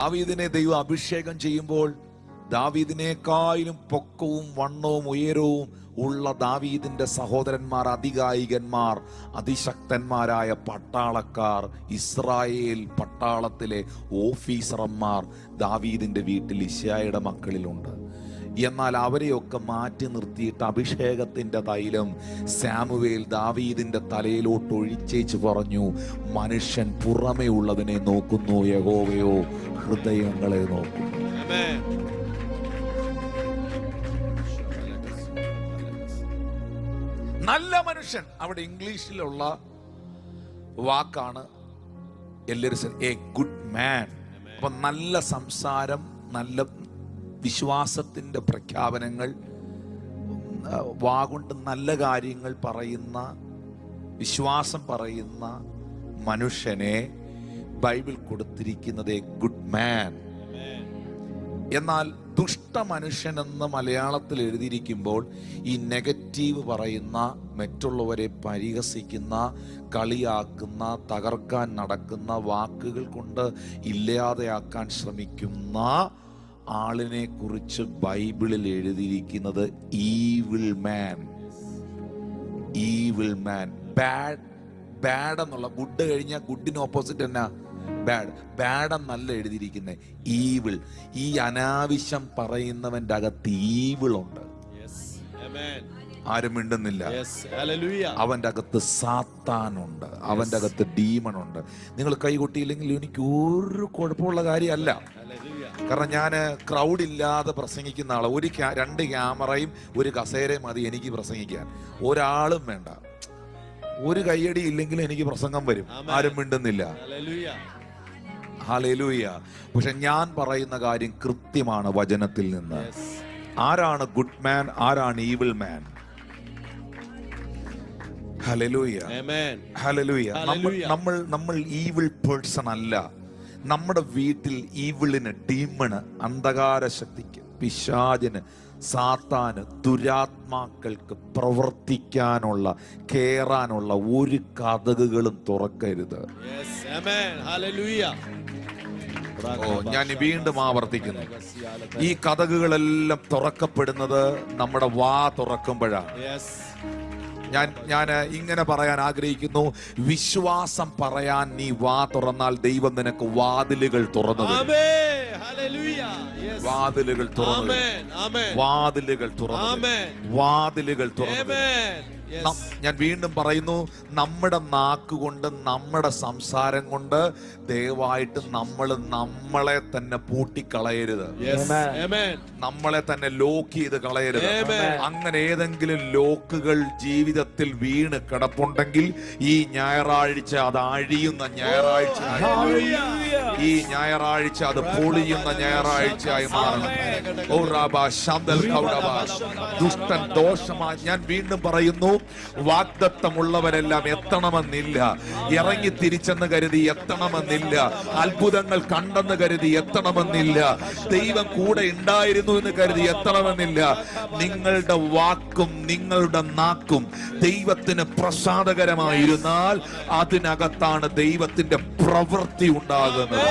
ദാവീദിനെ ദൈവം അഭിഷേകം ചെയ്യുമ്പോൾ ദാവീദിനേക്കാളും പൊക്കവും വണ്ണവും ഉയരവും ഉള്ള ദാവീദിന്റെ സഹോദരന്മാർ, അതികായികന്മാർ, അതിശക്തന്മാരായ പട്ടാളക്കാർ, ഇസ്രായേൽ പട്ടാളത്തിലെ ഓഫീസർമാർ ദാവീദിന്റെ വീട്ടിൽ ഇശ്ശായിയുടെ മക്കളിലുണ്ട്. എന്നാൽ അവരെയൊക്കെ മാറ്റി നിർത്തിയിട്ട് അഭിഷേകത്തിന്റെ തൈലം സാമുവേൽ ദാവീദിന്റെ തലയിലോട്ട് ഒഴിച്ചേച്ച് പറഞ്ഞു, മനുഷ്യൻ പുറമേ ഉള്ളതിനെ നോക്കുന്നു, യഹോവയോ ഹൃദയങ്ങളെ നോക്കുന്നു. നല്ല മനുഷ്യൻ അവിടെ ഇംഗ്ലീഷിലുള്ള വാക്കാണ് എല്ലാവരും എ ഗുഡ് മാൻ. അപ്പൊ നല്ല സംസാരം, നല്ല വിശ്വാസത്തിന്റെ പ്രഖ്യാപനങ്ങൾ, വാഗൊണ്ട് നല്ല കാര്യങ്ങൾ പറയുന്ന, വിശ്വാസം പറയുന്ന മനുഷ്യനെ ബൈബിൾ കൊടുത്തിരിക്കുന്നത് എ ഗുഡ് മാൻ. എന്നാൽ ദുഷ്ട മനുഷ്യൻ എന്ന് മലയാളത്തിൽ എഴുതിയിരിക്കുമ്പോൾ ഈ നെഗറ്റീവ് പറയുന്ന, മറ്റുള്ളവരെ പരിഹസിക്കുന്ന, കളിയാക്കുന്ന, തകർക്കാൻ നടക്കുന്ന, വാക്കുകൾ കൊണ്ട് ഇല്ലാതെയാക്കാൻ ശ്രമിക്കുന്ന ആളിനെ കുറിച്ച് ബൈബിളിൽ എഴുതിയിരിക്കുന്നത് ഈവിൾ മാൻ. ഈവിൾ മാൻ, ബാഡ്. ബാഡ് എന്നുള്ള, ഗുഡ് കഴിഞ്ഞാൽ ഗുഡിന് ഓപ്പോസിറ്റ് എന്നാ? ബാഡ്. ബാഡ് എന്നല്ല എഴുതിയിരിക്കുന്നത്, ഈവിൾ. ഈ അനാവശ്യം പറയുന്നവന്റെ അകത്ത് ഈവിളുണ്ട്. ആരും മിണ്ടുന്നില്ല. അവന്റെ അകത്ത് സാത്താനുണ്ട്, അവന്റെ അകത്ത് ഡീമണുണ്ട്. നിങ്ങൾ കൈകൊട്ടിയില്ലെങ്കിൽ എനിക്ക് ഒരു കുഴപ്പമുള്ള കാര്യമല്ല. കാരണം ഞാൻ ക്രൗഡ് ഇല്ലാതെ പ്രസംഗിക്കുന്ന ആള്. രണ്ട് ക്യാമറയും ഒരു കസേരയും മതി എനിക്ക് പ്രസംഗിക്കാൻ. ഒരാളും വേണ്ട. ഒരു കയ്യടി ഇല്ലെങ്കിലും എനിക്ക് പ്രസംഗം വരും. ആരും മിണ്ടുന്നില്ല. ഹല്ലേലൂയ. പക്ഷെ ഞാൻ പറയുന്ന കാര്യം കൃത്യമാണ് വചനത്തിൽ നിന്ന്. ആരാണ് ഗുഡ് മാൻ, ആരാണ് ഈവിൾ മാൻ? Hallelujah, hallelujah. നമ്മൾ ഈവിൾ പേഴ്സൺ അല്ല. നമ്മുടെ വീട്ടിൽ ഈവിളിന്, ഡീമണ്, അന്ധകാര ശക്തിക്ക്, പിശാചിന്, സാത്താന്, ദുരാത്മാക്കൾക്ക് പ്രവർത്തിക്കാനുള്ള, കേറാനുള്ള ഒരു കതകുകളും തുറക്കരുത്. ഞാൻ വീണ്ടും ആവർത്തിക്കുന്നു, ഈ കതകുകളെല്ലാം തുറക്കപ്പെടുന്നത് നമ്മുടെ വാ തുറക്കുമ്പോഴാണ്. ഞാൻ ഇങ്ങനെ പറയാൻ ആഗ്രഹിക്കുന്നു, വിശ്വാസം പറയാൻ നീ വാ തുറന്നാൽ ദൈവം നിനക്ക് വാതിലുകൾ തുറന്നു തരും. വാതിലുകൾ തുറന്നു, വാതിലുകൾ തുറന്നു, വാതിലുകൾ തുറന്നു. ഞാൻ വീണ്ടും പറയുന്നു, നമ്മുടെ നാക്കുകൊണ്ട്, നമ്മുടെ സംസാരം കൊണ്ട് ദയവായിട്ട് നമ്മളെ തന്നെ പൂട്ടിക്കളയരുത്. നമ്മളെ തന്നെ ലോക്ക് ചെയ്ത് കളയരുത്. അങ്ങനെ ഏതെങ്കിലും ലോക്കുകൾ ജീവിതത്തിൽ വീണ് കിടപ്പുണ്ടെങ്കിൽ ഈ ഞായറാഴ്ച അത് അഴിയുന്ന ഞായറാഴ്ച, ഈ ഞായറാഴ്ച അത് പൊളിയുന്ന ഞായറാഴ്ചയായി മാറണം. ദുഷ്ടൻ ദോഷമായി, ഞാൻ വീണ്ടും പറയുന്നു, വാഗ്ദത്തമുള്ളവരെല്ലാം എത്തണമെന്നില്ല. ഇറങ്ങി തിരിച്ചെന്ന് കരുതി എത്തണമെന്നില്ല. അത്ഭുതങ്ങൾ കണ്ടെന്ന് കരുതി എത്തണമെന്നില്ല. ദൈവം കൂടെ ഉണ്ടായിരുന്നു എന്ന് കരുതി എത്തണമെന്നില്ല. നിങ്ങളുടെ വാക്കും നിങ്ങളുടെ നാക്കും ദൈവത്തിന് പ്രസാദകരമായിരുന്നാൽ അതിനകത്താണ് ദൈവത്തിന്റെ പ്രവൃത്തി ഉണ്ടാകുന്നത്.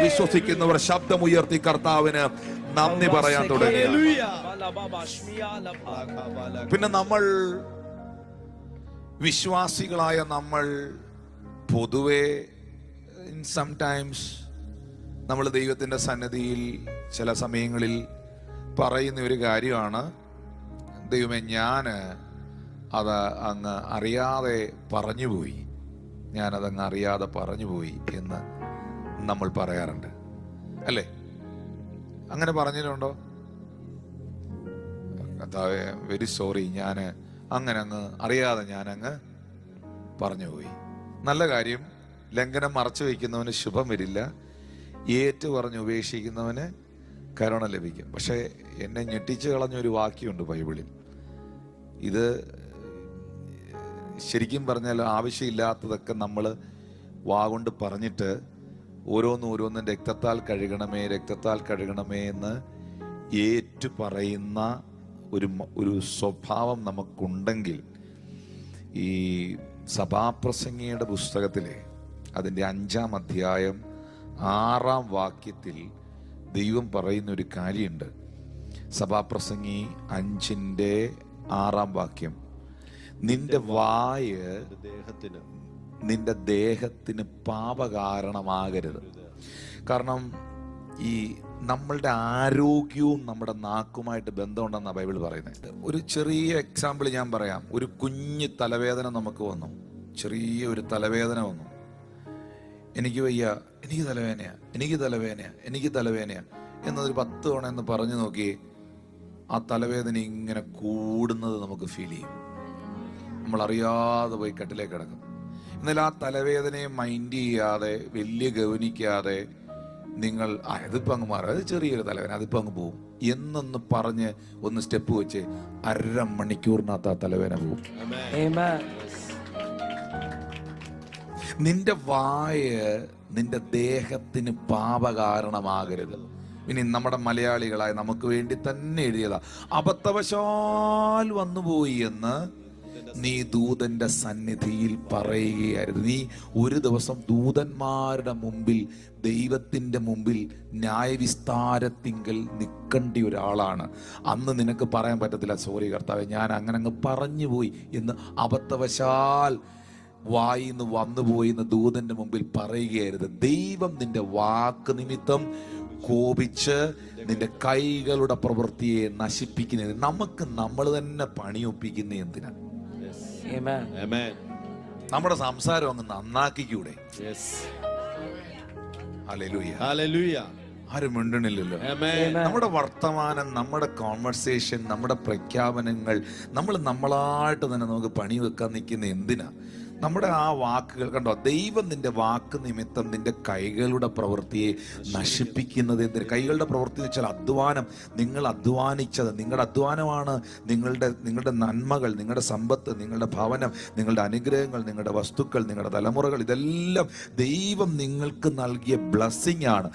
വിശ്വസിക്കുന്നവർ ശബ്ദമുയർത്തി കർത്താവിന് നന്ദി പറയാൻ തുടങ്ങി. പിന്നെ നമ്മൾ വിശ്വാസികളായ നമ്മൾ പൊതുവെ സംടൈംസ് നമ്മൾ ദൈവത്തിന്റെ സന്നിധിയിൽ ചില സമയങ്ങളിൽ പറയുന്ന ഒരു കാര്യമാണ്, ദൈവമേ ഞാൻ അത് അങ്ങ് അറിയാതെ പറഞ്ഞുപോയി, ഞാനതങ്ങ് അറിയാതെ പറഞ്ഞുപോയി എന്ന് നമ്മൾ പറയാറുണ്ട്, അല്ലേ? അങ്ങനെ പറഞ്ഞിട്ടുണ്ടോ? കർത്താവേ, വെരി സോറി, ഞാൻ അങ്ങനെ അങ്ങ് അറിയാതെ ഞാനങ്ങ് പറഞ്ഞുപോയി. നല്ല കാര്യം. ലംഘനം മറച്ചു വയ്ക്കുന്നവന് ശുഭം വരില്ല, ഏറ്റു പറഞ്ഞ് ഉപേക്ഷിക്കുന്നവന് കരുണ ലഭിക്കും. പക്ഷെ എന്നെ ഞെട്ടിച്ചു കളഞ്ഞൊരു വാക്യമുണ്ട് ബൈബിളിൽ. ഇത് ശരിക്കും പറഞ്ഞാൽ ആവശ്യമില്ലാത്തതൊക്കെ നമ്മൾ വാഗൊണ്ട് പറഞ്ഞിട്ട് ഓരോന്നും രക്തത്താൽ കഴുകണമേ, രക്തത്താൽ കഴുകണമേ എന്ന് ഏറ്റു പറയുന്ന ഒരു സ്വഭാവം നമുക്കുണ്ടെങ്കിൽ, ഈ സഭാപ്രസംഗിയുടെ പുസ്തകത്തിലെ അതിൻ്റെ 5-ാം അധ്യായം 6-ാം വാക്യത്തിൽ ദൈവം പറയുന്ന ഒരു കാര്യമുണ്ട്. സഭാപ്രസംഗി 5-ന്റെ 6-ാം വാക്യം, നിന്റെ വായ് നിന്റെ ദേഹത്തിന് പാപകാരണമാകരുത്. കാരണം ഈ നമ്മളുടെ ആരോഗ്യവും നമ്മുടെ നാക്കുമായിട്ട് ബന്ധമുണ്ടെന്നാണ് ബൈബിൾ പറയുന്നത്. ഒരു ചെറിയ എക്സാമ്പിൾ ഞാൻ പറയാം. ഒരു കുഞ്ഞ് തലവേദന നമുക്ക് വന്നു, ചെറിയ ഒരു തലവേദന വന്നു. എനിക്ക് വയ്യ, എനിക്ക് തലവേദനയാ, എനിക്ക് തലവേദനയാ, എനിക്ക് തലവേദനയാ എന്നൊരു 10 തവണ എന്ന് പറഞ്ഞു നോക്കി, ആ തലവേദന ഇങ്ങനെ കൂടുന്നത് നമുക്ക് ഫീൽ ചെയ്യും. നമ്മൾ അറിയാതെ പോയി കട്ടിലേക്ക് കിടക്കും. എന്നാൽ ആ തലവേദനയെ മൈൻഡ് ചെയ്യാതെ, വലിയ ഗൗനിക്കാതെ നിങ്ങൾ അതിപ്പോൾ അങ്ങ് മാറും, അത് ചെറിയൊരു തലവേദന, അതിപ്പോൾ അങ്ങ് പോവും എന്നൊന്ന് പറഞ്ഞ് ഒന്ന് സ്റ്റെപ്പ് വെച്ച് 1/2 മണിക്കൂറിനകത്ത് ആ തലവേദന പോവും. നിന്റെ വായ് നിന്റെ ദേഹത്തിന് പാപകാരണമാകരുത്. ഇനി നമ്മുടെ മലയാളികളായ നമുക്ക് വേണ്ടി തന്നെ എഴുതിയതാ. അബദ്ധവശാൽ വന്നുപോയി എന്ന് നീ ദൂതന്റെ സന്നിധിയിൽ പറയുകയായിരുന്നു. നീ ഒരു ദിവസം ദൂതന്മാരുടെ മുമ്പിൽ, ദൈവത്തിന്റെ മുമ്പിൽ ന്യായവിസ്താരത്തിങ്കൽ നിൽക്കേണ്ട ഒരാളാണ്. അന്ന് നിനക്ക് പറയാൻ പറ്റത്തില്ല, സോറി കർത്താവേ, ഞാൻ അങ്ങനെ അങ്ങ് പറഞ്ഞു പോയി എന്ന് അബദ്ധവശാൽ വായിന്ന് വന്നുപോയി എന്ന് ദൂതന്റെ മുമ്പിൽ പറയുകയായിരുന്നു. ദൈവം നിന്റെ വാക്ക് നിമിത്തം കോപിച്ച് നിന്റെ കൈകളുടെ പ്രവൃത്തിയെ നശിപ്പിക്കുന്നത്. നമുക്ക് നമ്മൾ തന്നെ പണിയൊപ്പിക്കുന്ന എന്തിനാ? നമ്മുടെ സംസാരം അങ്ങ് നന്നാക്കിക്കൂടെ? ആരും മിണ്ടണില്ലല്ലോ. നമ്മുടെ വർത്തമാനം, നമ്മുടെ കോൺവെർസേഷൻ, നമ്മുടെ പ്രഖ്യാപനങ്ങൾ നമ്മളായിട്ട് തന്നെ നമുക്ക് പണി വെക്കാൻ നിൽക്കുന്ന എന്തിനാ? നമ്മുടെ ആ വാക്കുകൾ കണ്ടോ, ദൈവം നിന്റെ വാക്ക് നിമിത്തം നിന്റെ കൈകളുടെ പ്രവൃത്തിയെ നശിപ്പിക്കുന്നത് എന്തിന്? കൈകളുടെ പ്രവൃത്തി എന്ന് വെച്ചാൽ അധ്വാനം. നിങ്ങൾ അധ്വാനിച്ചത്, നിങ്ങളുടെ അധ്വാനമാണ് നിങ്ങളുടെ നന്മകൾ, നിങ്ങളുടെ സമ്പത്ത്, നിങ്ങളുടെ ഭവനം, നിങ്ങളുടെ അനുഗ്രഹങ്ങൾ, നിങ്ങളുടെ വസ്തുക്കൾ, നിങ്ങളുടെ തലമുറകൾ, ഇതെല്ലാം ദൈവം നിങ്ങൾക്ക് നൽകിയ ബ്ലെസ്സിങ് ആണ്.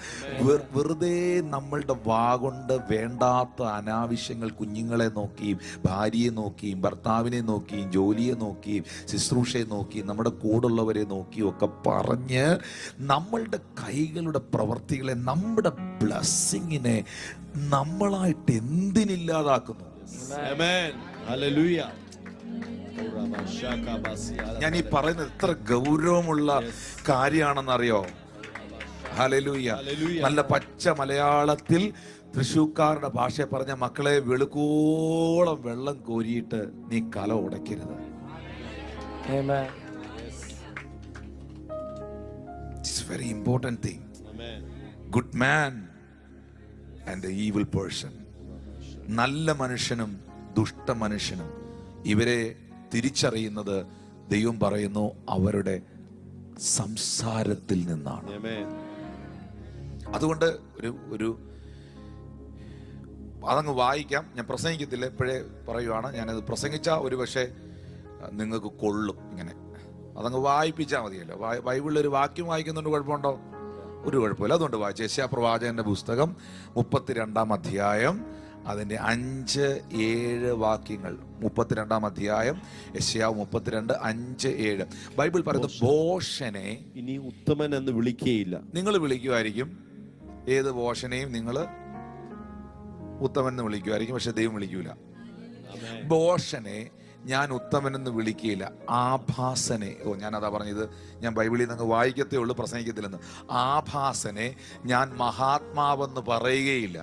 വെറുതെ നമ്മളുടെ വാ കൊണ്ട് വേണ്ടാത്ത അനാവശ്യങ്ങൾ, കുഞ്ഞുങ്ങളെ നോക്കിയും ഭാര്യയെ നോക്കിയും ഭർത്താവിനെ നോക്കിയും ജോലിയെ നോക്കിയും ശുശ്രൂഷയെ നോക്കിയും നമ്മുടെ കൂടുള്ളവരെ നോക്കിയും ഒക്കെ പറഞ്ഞ് നമ്മളുടെ കൈകളുടെ പ്രവർത്തികളെ, നമ്മുടെ ബ്ലെസ്സിങ്ങിനെ നമ്മളായിട്ട് എന്തിനില്ലാതാക്കുന്നു? ഞാൻ ഈ പറയുന്നത് എത്ര ഗൗരവമുള്ള കാര്യമാണെന്നറിയോ? ഹല്ലേലൂയ. നല്ല പച്ച മലയാളത്തിൽ തൃശ്ശൂക്കാരുടെ ഭാഷയെ പറഞ്ഞ, മക്കളെ, വെളുക്കോളം വെള്ളം കോരിയിട്ട് നീ കല ഉടയ്ക്കരുത്. It's a very important thing. Good man and the evil person. നല്ല മനുഷ്യനും ദുഷ്ട മനുഷ്യനും ഇവരെ തിരിച്ചറിയുന്നത് ദൈവം പറയുന്നു അവരുടെ സംസാരത്തിൽ നിന്നാണ്. അതുകൊണ്ട് ഒരു അതങ്ങ് വായിക്കാം. ഞാൻ പ്രസംഗിക്കത്തില്ല, ഇപ്പോഴേ പറയുവാണ്. ഞാനത് പ്രസംഗിച്ച ഒരു പക്ഷേ നിങ്ങൾക്ക് കൊള്ളും. ഇങ്ങനെ അതങ്ങ് വായിപ്പിച്ചാൽ മതിയല്ലോ. ബൈബിളിൽ ഒരു വാക്യം വായിക്കുന്നുണ്ട്, കുഴപ്പമുണ്ടോ? ഒരു കുഴപ്പമില്ല. അതുകൊണ്ട് വായിച്ചു. യെശയ്യാ പ്രവാചകന്റെ പുസ്തകം 32-ാം അധ്യായം അതിൻ്റെ 5-7 വാക്യങ്ങൾ. 32-ാം അധ്യായം യെശയ്യാ 32, 5, 7. ബൈബിൾ പറയുന്നത്, ഭോഷനെ ഇനി ഉത്തമൻ എന്ന് വിളിക്കുകയില്ല. നിങ്ങൾ വിളിക്കുമായിരിക്കും, ഏത് ഭോഷനെയും നിങ്ങൾ ഉത്തമൻ എന്ന് വിളിക്കുമായിരിക്കും, പക്ഷെ ദൈവം വിളിക്കൂല. ഭോഷനെ ഞാൻ ഉത്തമനെന്ന് വിളിക്കുകയില്ല. ആഭാസനെ, ഞാനതാ പറഞ്ഞത്, ഞാൻ ബൈബിളിൽ നിന്ന് വായിക്കത്തേ ഉള്ളൂ, പ്രസംഗിക്കത്തില്ലെന്ന്. ആഭാസനെ ഞാൻ മഹാത്മാവെന്ന് പറയുകയില്ല.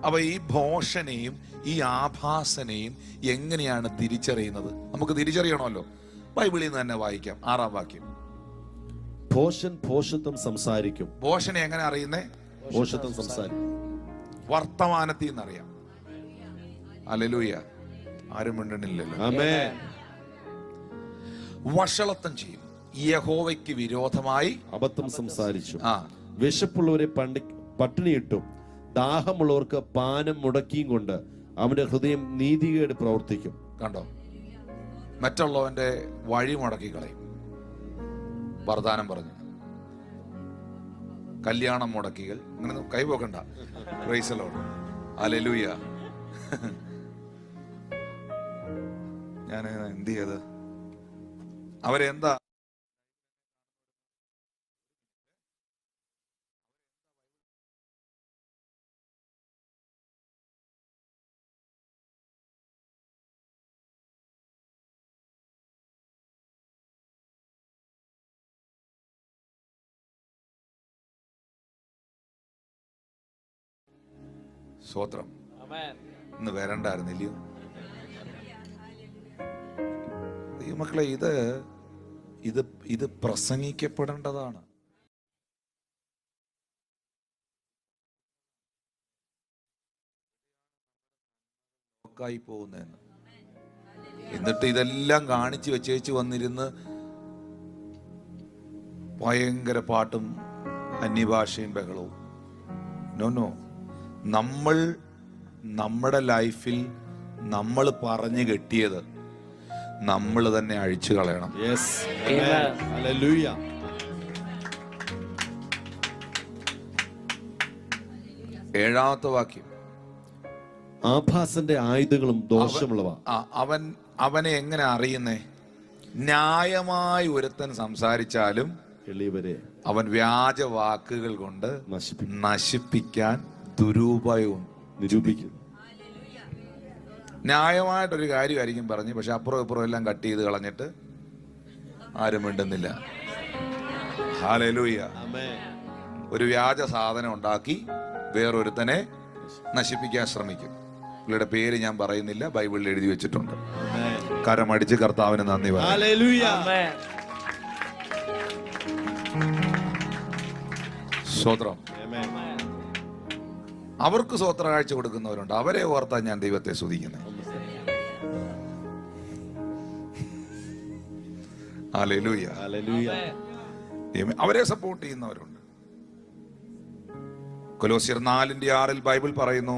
അപ്പൊ ഈ ഭോഷനെയും ഈ ആഭാസനെയും എങ്ങനെയാണ് തിരിച്ചറിയുന്നത്? നമുക്ക് തിരിച്ചറിയണമല്ലോ. ബൈബിളിൽ നിന്ന് തന്നെ വായിക്കാം. 6-ാം വാക്യം. ഭോഷൻ ഭോഷത്വം സംസാരിക്കും. ഭോഷനെ എങ്ങനെ അറിയുന്നേ? ഭോഷത്വം സംസാരിക്കും. വർത്തമാനത്തിൽ നിന്നറിയാം. ഹല്ലേലൂയ. ആരും മിണ്ടണില്ലല്ലോ. ആമേൻ. വഷളത്വം ചെയ്യും. യഹോവയ്ക്ക് വിരോധമായി അബദ്ധം സംസാരിച്ചു. വിശപ്പുള്ളവരെ പട്ടിണിയിട്ടും ദാഹമുള്ളവർക്ക് പാനം മുടക്കിയും കൊണ്ട് അവന്റെ ഹൃദയം നീതികേട് പ്രവർത്തിക്കും. കണ്ടോ? മറ്റുള്ളവന്റെ വഴി മുടക്കി കളയും. വർത്താനം പറഞ്ഞു കല്യാണം മുടക്കികൾ, അങ്ങനെ കൈപോക്കണ്ട. Praise the Lord. ഹല്ലേലൂയ. ഞാൻ എന്ത് ചെയ്ത് അവരെന്താ സ്വോത്രം. ഇന്ന് വരണ്ടായിരുന്നില്ലയോ ഈ മക്കളെ? ഇത് പ്രസംഗിക്കപ്പെടേണ്ടതാണ്. ായി പോകുന്നതെന്ന്. എന്നിട്ട് ഇതെല്ലാം കാണിച്ചു വെച്ചേച്ച് വന്നിരുന്ന് ഭയങ്കര പാട്ടും അന്യഭാഷയും ബഹളവും. നോ, നമ്മൾ നമ്മുടെ ലൈഫിൽ നമ്മൾ പറഞ്ഞു കെട്ടിയത് നമ്മൾ തന്നെ അഴിച്ചു കളയണം. ഏഴാമത്തെ വാക്യം, ആഭാസന്റെ ആയുധങ്ങളും ദോഷമുള്ളവ. അവനെ എങ്ങനെ അറിയുന്നേ? ന്യായമായി ഒരുത്തൻ സംസാരിച്ചാലും അവൻ വ്യാജ വാക്കുകൾ കൊണ്ട് നശിപ്പിക്കാൻ ദുരുപയോഗം നിരൂപിക്കുന്നു. ന്യായമായിട്ടൊരു കാര്യമായിരിക്കും പറഞ്ഞു, പക്ഷെ അപ്പുറം ഇപ്പുറം എല്ലാം കട്ട് ചെയ്ത് കളഞ്ഞിട്ട് ആരും മിണ്ടുന്നില്ല. ഹല്ലേലൂയ. ഒരു വ്യാജ സാധനം ഉണ്ടാക്കി വേറൊരുത്തനെ നശിപ്പിക്കാൻ ശ്രമിക്കും. പുള്ളിയുടെ പേര് ഞാൻ പറയുന്നില്ല, ബൈബിളിൽ എഴുതി വെച്ചിട്ടുണ്ട്. കരമടിച്ച് കർത്താവിന് നന്ദി പറയാം. സ്തോത്രം. അവർക്ക് സ്വോത്ര കാഴ്ച കൊടുക്കുന്നവരുണ്ട്. അവരെ ഓർത്താൻ ഞാൻ ദൈവത്തെ സ്തുതിക്കുന്നത്. ഹല്ലേലൂയ. അവരെ സപ്പോർട്ട് ചെയ്യുന്നവരുണ്ട്. കൊലോസ്യർ 4:6 ബൈബിൾ പറയുന്നു,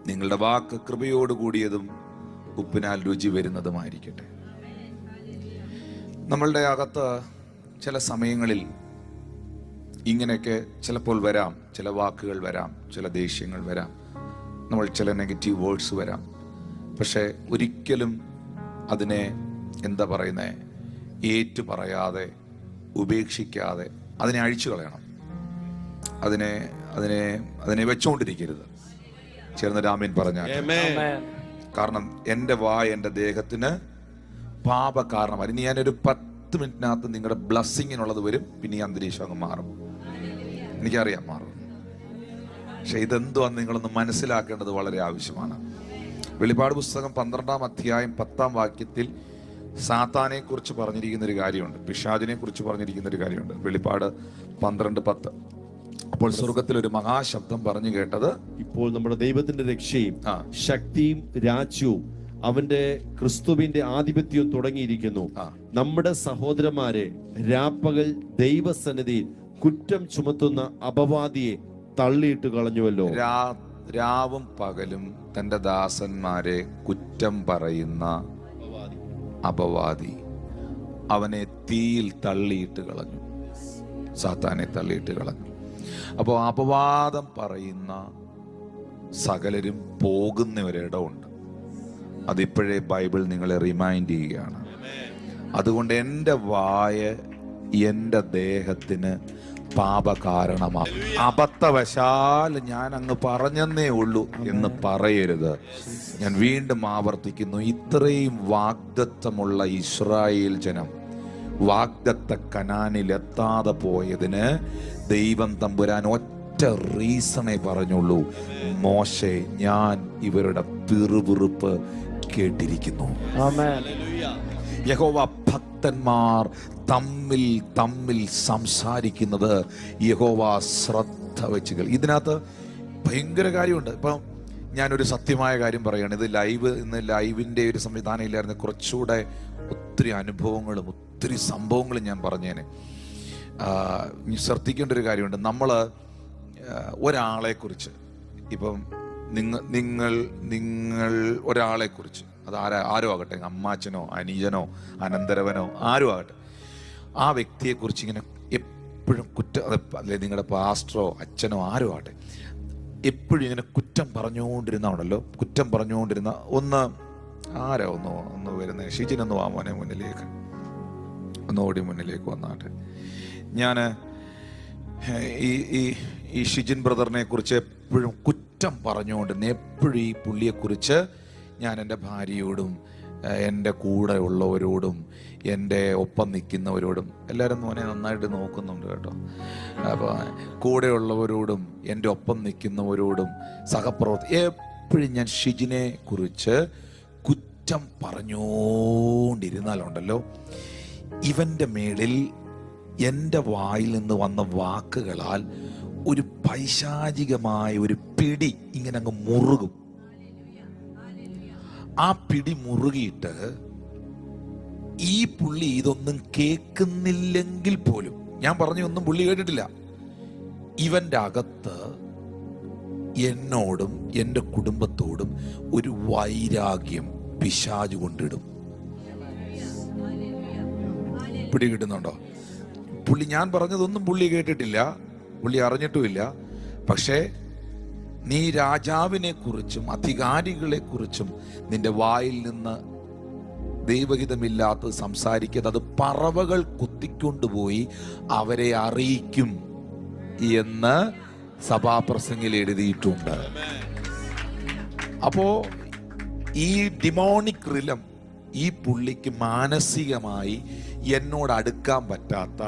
നിങ്ങളുടെ വാക്ക് കൃപയോട് കൂടിയതും ഉപ്പിനാൽ രുചി വരുന്നതുമായിരിക്കട്ടെ. നമ്മളുടെ അകത്ത് ചില സമയങ്ങളിൽ ഇങ്ങനെയൊക്കെ ചിലപ്പോൾ വരാം. ചില വാക്കുകൾ വരാം, ചില ദേഷ്യങ്ങൾ വരാം, നമ്മൾ ചില നെഗറ്റീവ് വേർഡ്സ് വരാം. പക്ഷെ ഒരിക്കലും അതിനെ എന്താ പറയുന്നത്, ഏറ്റു പറയാതെ, ഉപേക്ഷിക്കാതെ അതിനെ അഴിച്ചു കളയണം. അതിനെ വെച്ചുകൊണ്ടിരിക്കരുത്. ചേർന്ന് രാമൻ പറഞ്ഞ, കാരണം എൻ്റെ വായ എൻ്റെ ദേഹത്തിന് പാപ കാരണമാണ്. ഇനി ഞാനൊരു 10 മിനിറ്റിനകത്ത് നിങ്ങളുടെ ബ്ലസ്സിങ്ങിനുള്ളത് വരും, പിന്നെ ഈ അന്തരീക്ഷം അങ്ങ് മാറും. എനിക്കറിയാം മാറും. പക്ഷെ ഇതെന്തുവാന്ന് നിങ്ങളൊന്ന് മനസ്സിലാക്കേണ്ടത് വളരെ ആവശ്യമാണ്. വെളിപ്പാട് പുസ്തകം 12-ാം അധ്യായം 10-ാം വാക്യത്തിൽ സാത്താനെ കുറിച്ച് പറഞ്ഞിരിക്കുന്ന ഒരു കാര്യമുണ്ട്, പിശാചിനെ കുറിച്ച് പറഞ്ഞിരിക്കുന്ന ഒരു കാര്യമുണ്ട്. വെളിപ്പാട് 12:10. അപ്പോൾ സ്വർഗത്തിൽ ഒരു മഹാശബ്ദം പറഞ്ഞു കേട്ടത്, ഇപ്പോൾ നമ്മുടെ ദൈവത്തിന്റെ രക്ഷയും ശക്തിയും രാജ്യവും അവന്റെ ക്രിസ്തുവിന്റെ ആധിപത്യവും തുടങ്ങിയിരിക്കുന്നു. നമ്മുടെ സഹോദരന്മാരെ രാപ്പകൽ ദൈവസന്നിധിയിൽ കുറ്റം ചുമത്തുന്ന അപവാദിയെ തള്ളിയിട്ട് കളഞ്ഞുവല്ലോ. രാവും പകലും തന്റെ ദാസന്മാരെ കുറ്റം പറയുന്ന അപവാദി അവനെ തീയിൽ തള്ളിയിട്ട് കളഞ്ഞു. സാത്താനെ തള്ളിയിട്ട് കളഞ്ഞു. അപ്പോൾ അപവാദം പറയുന്ന സകലരും പോകുന്ന ഒരിടമുണ്ട്. അതിപ്പോഴേ ബൈബിൾ നിങ്ങളെ റിമൈൻഡ് ചെയ്യുകയാണ്. അതുകൊണ്ട് എൻ്റെ വായ എൻ്റെ ദേഹത്തിന് പാപകാരണമാണ്. അബദ്ധവശാൽ ഞാൻ അങ്ങ് പറഞ്ഞെന്നേ ഉള്ളൂ എന്ന് പറയരുത്. ഞാൻ വീണ്ടും ആവർത്തിക്കുന്നു, ഇത്രയും വാഗ്ദത്തമുള്ള ഇസ്രായേൽ ജനം വാഗ്ദത്ത കനാനിൽ എത്താതെ പോയതിന് ദൈവം തമ്പുരാൻ ഒറ്റ റീസണേ പറഞ്ഞുള്ളൂ, മോശെ, ഞാൻ ഇവരുടെ പിറുപിറുപ്പ് കേട്ടിരിക്കുന്നു. യഹോവ ഭക്തന്മാർ തമ്മിൽ തമ്മിൽ സംസാരിക്കുന്നത് യഹോവ ശ്രദ്ധ വെച്ച്. ഇതിനകത്ത് ഭയങ്കര കാര്യമുണ്ട്. ഇപ്പം ഞാനൊരു സത്യമായ കാര്യം പറയുകയാണ്. ഇന്ന് ലൈവിൻ്റെ ഒരു സംവിധാനം ഇല്ലായിരുന്നു, കുറച്ചുകൂടെ ഒത്തിരി അനുഭവങ്ങളും ഒത്തിരി സംഭവങ്ങളും ഞാൻ പറഞ്ഞേനെ. ശ്രദ്ധിക്കേണ്ട ഒരു കാര്യമുണ്ട്. നമ്മൾ ഒരാളെക്കുറിച്ച്, ഇപ്പം നിങ്ങൾ ഒരാളെക്കുറിച്ച്, അത് ആരോ ആകട്ടെ, അമ്മാച്ചനോ അനീജനോ അനന്തരവനോ ആരും ആകട്ടെ, ആ വ്യക്തിയെക്കുറിച്ച് ഇങ്ങനെ എപ്പോഴും അല്ലെ നിങ്ങളുടെ പാസ്റ്ററോ അച്ഛനോ ആരും ആകട്ടെ, എപ്പോഴും ഇങ്ങനെ കുറ്റം പറഞ്ഞുകൊണ്ടിരുന്നാണല്ലോ. കുറ്റം പറഞ്ഞുകൊണ്ടിരുന്ന ഒന്ന് വരുന്നത്. ഷിജിനൊന്ന് വാ മോനെ മുന്നിലേക്ക്, ഒന്ന് ഓടി മുന്നിലേക്ക് വന്നാട്ടെ. ഞാൻ ഈ ഷിജിൻ ബ്രദറിനെ കുറിച്ച് എപ്പോഴും കുറ്റം പറഞ്ഞുകൊണ്ടിരുന്ന, എപ്പോഴും ഈ പുള്ളിയെക്കുറിച്ച് ഞാൻ എൻ്റെ ഭാര്യയോടും എൻ്റെ കൂടെ ഉള്ളവരോടും എൻ്റെ ഒപ്പം നിൽക്കുന്നവരോടും എല്ലാവരും മോനെ നന്നായിട്ട് നോക്കുന്നുണ്ട് കേട്ടോ. അപ്പോൾ കൂടെയുള്ളവരോടും എൻ്റെ ഒപ്പം നിൽക്കുന്നവരോടും എപ്പോഴും ഞാൻ ഷിജിനെ കുറിച്ച് കുറ്റം പറഞ്ഞുകൊണ്ടിരുന്നാലുണ്ടല്ലോ, ഇവൻ്റെ മേളിൽ എൻ്റെ വായിൽ നിന്ന് വന്ന വാക്കുകളാൽ ഒരു പൈശാചികമായ ഒരു പിടി ഇങ്ങനെ അങ്ങ് മുറുകും. ആ പിടി മുറുകിയിട്ട് ഈ പുള്ളി ഇതൊന്നും കേൾക്കുന്നില്ലെങ്കിൽ പോലും, ഞാൻ പറഞ്ഞൊന്നും പുള്ളി കേട്ടിട്ടില്ല, ഇവന്റെ അകത്ത് എന്നോടും എൻ്റെ കുടുംബത്തോടും ഒരു വൈരാഗ്യം പിശാച് കൊണ്ടിടും. പിടികിട്ടുന്നുണ്ടോ? പുള്ളി ഞാൻ പറഞ്ഞതൊന്നും പുള്ളി കേട്ടിട്ടില്ല, പുള്ളി അറിഞ്ഞിട്ടുമില്ല. പക്ഷേ നീ രാജാവിനെ കുറിച്ചും അധികാരികളെ കുറിച്ചും നിന്റെ വായിൽ നിന്ന് ദൈവഹിതമില്ലാത്തത് സംസാരിക്കുന്നത് അത് പറവകൾ കുത്തിക്കൊണ്ടുപോയി അവരെ അറിയിക്കും എന്ന് സഭാപ്രസംഗിൽ എഴുതിയിട്ടുണ്ട്. അപ്പോ ഈ ഡിമോണിക് റിലം ഈ പുള്ളിക്ക് മാനസികമായി എന്നോട് അടുക്കാൻ പറ്റാത്ത,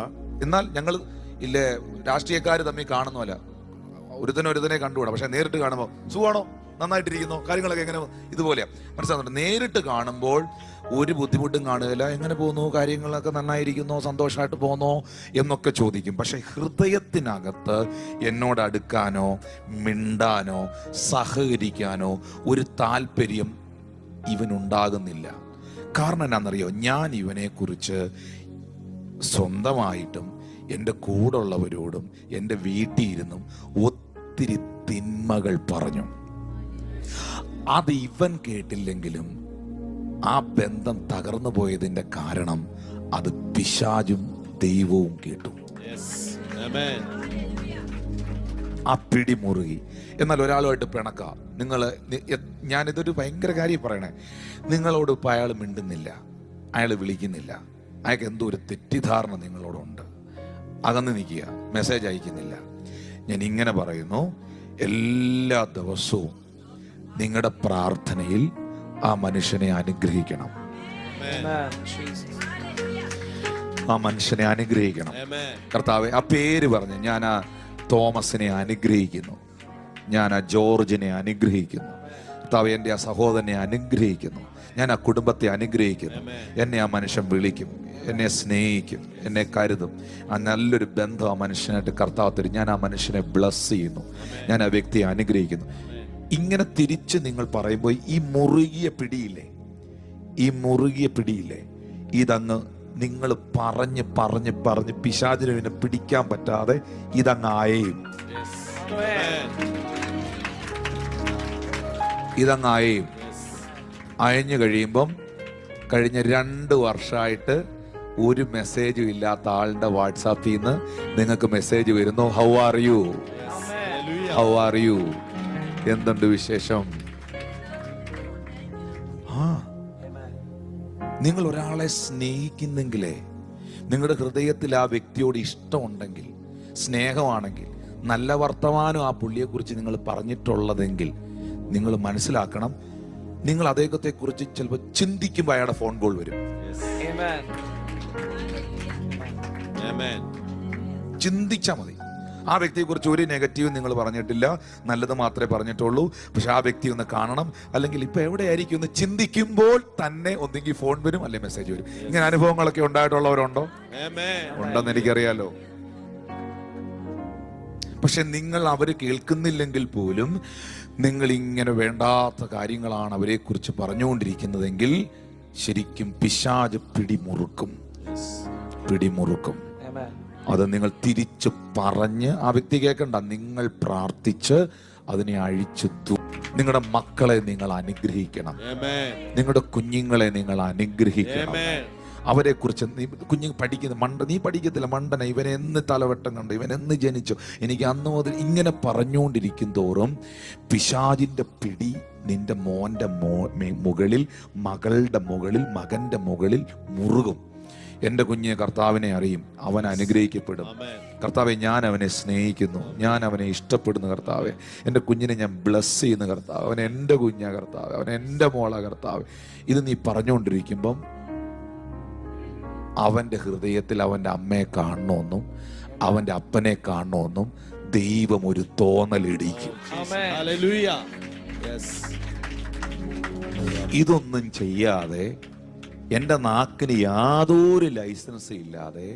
എന്നാൽ ഞങ്ങൾ ഇല്ലേ രാഷ്ട്രീയക്കാർ തമ്മിൽ കാണുന്നല്ല, ഒരുത്തനെ കണ്ടുകൂടാ, പക്ഷെ നേരിട്ട് കാണുമ്പോൾ സുഖമാണോ, നന്നായിട്ടിരിക്കുന്നു, കാര്യങ്ങളൊക്കെ എങ്ങനെ, ഇതുപോലെ മനസ്സിലാകുന്നുണ്ട്. നേരിട്ട് കാണുമ്പോൾ ഒരു ബുദ്ധിമുട്ടും കാണുകയില്ല, എങ്ങനെ പോകുന്നു, കാര്യങ്ങളൊക്കെ നന്നായിരിക്കുന്നോ, സന്തോഷമായിട്ട് പോകുന്നോ എന്നൊക്കെ ചോദിക്കും. പക്ഷെ ഹൃദയത്തിനകത്ത് എന്നോട് അടുക്കാനോ മിണ്ടാനോ സഹകരിക്കാനോ ഒരു താല്പര്യം ഇവനുണ്ടാകുന്നില്ല. കാരണം എന്നാണെന്നറിയോ, ഞാൻ ഇവനെക്കുറിച്ച് സ്വന്തമായിട്ടും എൻ്റെ കൂടെ ഉള്ളവരോടും എൻ്റെ വീട്ടിൽ ഇരുന്നും ഒത്തിരി തിന്മകൾ പറഞ്ഞു. അത് ഇവൻ കേട്ടില്ലെങ്കിലും ആ ബന്ധം തകർന്നു പോയതിൻ്റെ കാരണം അത് പിശാചും ദൈവവും കേട്ടു. ആ പിടി മുറുകി. എന്നാൽ ഒരാളുമായിട്ട് പിണക്ക, ഞാനിതൊരു ഭയങ്കര കാര്യം പറയണേ, നിങ്ങളോട് ഇപ്പം അയാൾ മിണ്ടുന്നില്ല, അയാൾ വിളിക്കുന്നില്ല, അയാൾക്ക് എന്തോ ഒരു തെറ്റിദ്ധാരണ നിങ്ങളോടുണ്ട്, അകന്ന് നിൽക്കുക, മെസ്സേജ് അയക്കുന്നില്ല. ഞാൻ ഇങ്ങനെ പറയുന്നു, എല്ലാ ദിവസവും നിങ്ങളുടെ പ്രാർത്ഥനയിൽ ആ മനുഷ്യനെ അനുഗ്രഹിക്കണം. ആ മനുഷ്യനെ അനുഗ്രഹിക്കണം. കർത്താവേ, ആ പേര് പറഞ്ഞ് ഞാൻ ആ തോമസിനെ അനുഗ്രഹിക്കുന്നു, ഞാൻ ആ ജോർജിനെ അനുഗ്രഹിക്കുന്നു. കർത്താവേ, എൻ്റെ ആ സഹോദരനെ അനുഗ്രഹിക്കുന്നു, ഞാൻ ആ കുടുംബത്തെ അനുഗ്രഹിക്കുന്നു. എന്നെ ആ മനുഷ്യൻ വിളിക്കും, എന്നെ സ്നേഹിക്കും, എന്നെ കരുതും. ആ നല്ലൊരു ബന്ധം ആ മനുഷ്യനായിട്ട് കർത്താവ് തരും. ഞാൻ ആ മനുഷ്യനെ ബ്ലസ് ചെയ്യുന്നു, ഞാൻ ആ വ്യക്തിയെ അനുഗ്രഹിക്കുന്നു. ഇങ്ങനെ തിരിച്ച് നിങ്ങൾ പറയുമ്പോൾ ഈ മുറുകിയ പിടിയില്ലേ, ഇതങ്ങ് നിങ്ങൾ പറഞ്ഞ് പറഞ്ഞ് പറഞ്ഞ് പിശാചിനെ പിന്നെ പിടിക്കാൻ പറ്റാതെ ഇതങ്ങ് അയയും. അയഞ്ഞു കഴിയുമ്പം കഴിഞ്ഞ 2 വർഷമായിട്ട് ഒരു മെസ്സേജും ഇല്ലാത്ത ആളുടെ വാട്സാപ്പിൽ നിന്ന് നിങ്ങൾക്ക് മെസ്സേജ് വരുന്നു, ഹൗ ആർ യു, എന്തുണ്ട് വിശേഷം? നിങ്ങൾ ഒരാളെ സ്നേഹിക്കുന്നെങ്കിലേ, നിങ്ങളുടെ ഹൃദയത്തിൽ ആ വ്യക്തിയോട് ഇഷ്ടമുണ്ടെങ്കിൽ, സ്നേഹമാണെങ്കിൽ, നല്ല വർത്തമാനം ആ പുള്ളിയെക്കുറിച്ച് നിങ്ങൾ പറഞ്ഞിട്ടുള്ളതെങ്കിൽ നിങ്ങൾ മനസ്സിലാക്കണം, നിങ്ങൾ അദ്ദേഹത്തെക്കുറിച്ച് ചിലപ്പോൾ ചിന്തിക്കുമ്പോൾ അയാളുടെ ഫോൺ കോൾ വരും. ചിന്തിച്ചാൽ മതി. ആ വ്യക്തിയെക്കുറിച്ച് ഒരു നെഗറ്റീവ് നിങ്ങൾ പറഞ്ഞിട്ടില്ല, നല്ലത് മാത്രമേ പറഞ്ഞിട്ടുള്ളൂ. പക്ഷെ ആ വ്യക്തി ഒന്ന് കാണണം, അല്ലെങ്കിൽ ഇപ്പൊ എവിടെയായിരിക്കും എന്ന് ചിന്തിക്കുമ്പോൾ തന്നെ ഒന്നെങ്കിൽ ഫോൺ വരും, അല്ലെങ്കിൽ മെസ്സേജ് വരും. ഇങ്ങനെ അനുഭവങ്ങളൊക്കെ ഉണ്ടായിട്ടുള്ളവരുണ്ടോ? ഉണ്ടെന്ന് എനിക്കറിയാലോ. പക്ഷെ നിങ്ങൾ അവര് കേൾക്കുന്നില്ലെങ്കിൽ പോലും നിങ്ങൾ ഇങ്ങനെ വേണ്ടാത്ത കാര്യങ്ങളാണ് അവരെ കുറിച്ച് പറഞ്ഞുകൊണ്ടിരിക്കുന്നതെങ്കിൽ ശരിക്കും പിശാച് പിടിമുറുക്കും. അത് നിങ്ങൾ തിരിച്ചു പറഞ്ഞ്, ആ വ്യക്തി കേൾക്കണ്ട, നിങ്ങൾ പ്രാർത്ഥിച്ച് അതിനെ അഴിച്ചു. നിങ്ങളുടെ മക്കളെ നിങ്ങൾ അനുഗ്രഹിക്കണം, നിങ്ങളുടെ കുഞ്ഞുങ്ങളെ നിങ്ങൾ അനുഗ്രഹിക്കണം. അവരെ കുറിച്ച് കുഞ്ഞു പഠിക്കുന്ന നീ പഠിക്കത്തില്ല മണ്ടന, ഇവനെ എന്ന് തലവട്ടം കണ്ടു, ഇവൻ എന്ന് ജനിച്ചു, എനിക്ക് അന്ന് മുതൽ ഇങ്ങനെ പറഞ്ഞുകൊണ്ടിരിക്കും തോറും പിശാചിന്റെ പിടി നിന്റെ മോന്റെ മുകളിൽ, മകളുടെ മുകളിൽ, മകന്റെ മുകളിൽ മുറുകും. എൻ്റെ കുഞ്ഞ് കർത്താവിനെ അറിയും, അവൻ അനുഗ്രഹിക്കപ്പെടും. കർത്താവെ, ഞാൻ അവനെ സ്നേഹിക്കുന്നു, ഞാൻ അവനെ ഇഷ്ടപ്പെടുന്നു. കർത്താവെ, എൻ്റെ കുഞ്ഞിനെ ഞാൻ ബ്ലസ് ചെയ്യുന്നു. കർത്താവ്, അവൻ എൻ്റെ കുഞ്ഞാ. കർത്താവ്, അവൻ എൻ്റെ മോളാ. കർത്താവ്, ഇത് നീ പറഞ്ഞുകൊണ്ടിരിക്കുമ്പം അവൻ്റെ ഹൃദയത്തിൽ അവൻ്റെ അമ്മയെ കാണണമെന്നും അവന്റെ അപ്പനെ കാണണമെന്നും ദൈവം ഒരു തോന്നലിടിക്കും. ഇതൊന്നും ചെയ്യാതെ എൻ്റെ നാക്കിന് യാതൊരു ലൈസൻസ് ഇല്ലാതെ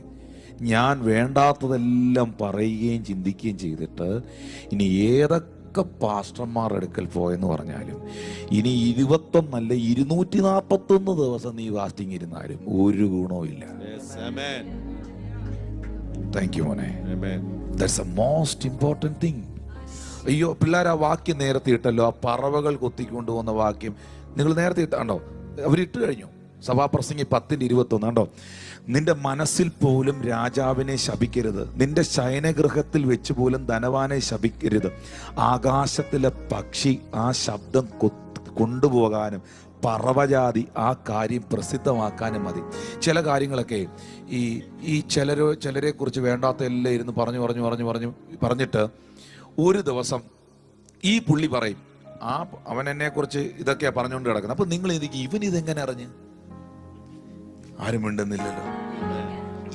ഞാൻ വേണ്ടാത്തതെല്ലാം പറയുകയും ചിന്തിക്കുകയും ചെയ്തിട്ട് ഇനി ഏതൊക്കെ പാസ്റ്റർമാർ അടുക്കൽ പോയെന്ന് പറഞ്ഞാലും ഇനി 21 241 ദിവസം നീ ഫാസ്റ്റിംഗ് ഇരുന്നാലും ഒരു ഗുണവും ഇല്ല. താങ്ക് യു മോനെ. That's A most important thing. അയ്യോ പിള്ളേർ ആ വാക്യം നേരത്തെ ഇട്ടല്ലോ, ആ പറവകൾ കൊത്തിക്കൊണ്ടുപോകുന്ന വാക്യം നിങ്ങൾ നേരത്തെ ഇട്ടാണ്ടോ? അവരിട്ട് കഴിഞ്ഞു. സഭാപ്രസംഗി 10:21 കണ്ടോ? നിന്റെ മനസ്സിൽ പോലും രാജാവിനെ ശപിക്കരുത്, നിന്റെ ശയനഗൃഹത്തിൽ വെച്ച് പോലും ധനവാനെ ശപിക്കരുത്. ആകാശത്തിലെ പക്ഷി ആ ശബ്ദം കൊണ്ടുപോകാനും പറവജാതി ആ കാര്യം പ്രസിദ്ധമാക്കാനും മതി. ചില കാര്യങ്ങളൊക്കെ ഈ ചിലരെ കുറിച്ച് വേണ്ടാത്ത എല്ലാം ഇരുന്ന് പറഞ്ഞിട്ട് ഒരു ദിവസം ഈ പുള്ളി പറയും, അവൻ എന്നെ കുറിച്ച് ഇതൊക്കെയാ പറഞ്ഞുകൊണ്ട് കിടക്കുന്നത്. അപ്പൊ നിങ്ങൾ എനിക്ക് ഇവൻ ഇതെങ്ങനെ അറിഞ്ഞ്? ആരും മിണ്ടുന്നില്ലല്ലോ.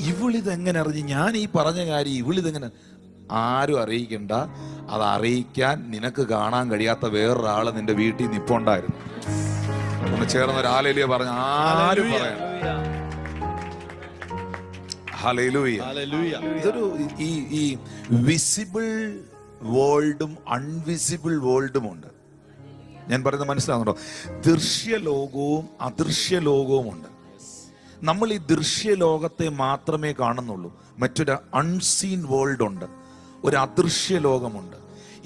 ഇവളിതെങ്ങനെ അറിഞ്ഞ്? ഞാൻ ഈ പറഞ്ഞ കാര്യം ഇവളിതെങ്ങനെ? ആരും അറിയിക്കണ്ട. അത് അറിയിക്കാൻ നിനക്ക് കാണാൻ കഴിയാത്ത വേറൊരാള് നിന്റെ വീട്ടിൽ നിപ്പുണ്ടായിരുന്നു. ഒന്ന് ചേർന്ന് ഒരു ഹല്ലേലൂയ പറഞ്ഞ ആരും പറയാം. ഹല്ലേലൂയ. ഇതൊരു ഈ വിസിബിൾ വേൾഡും അൺവിസിബിൾ വേൾഡും ഉണ്ട്. ഞാൻ പറയുന്നത് മനസ്സിലാകുന്നുണ്ടോ? ദൃശ്യലോകവും അദൃശ്യ ലോകവും ഉണ്ട്. നമ്മൾ ഈ ദൃശ്യലോകത്തെ മാത്രമേ കാണുന്നുള്ളൂ. മറ്റൊരു അൺസീൻ വേൾഡ് ഉണ്ട്, ഒരു അദൃശ്യ ലോകമുണ്ട്.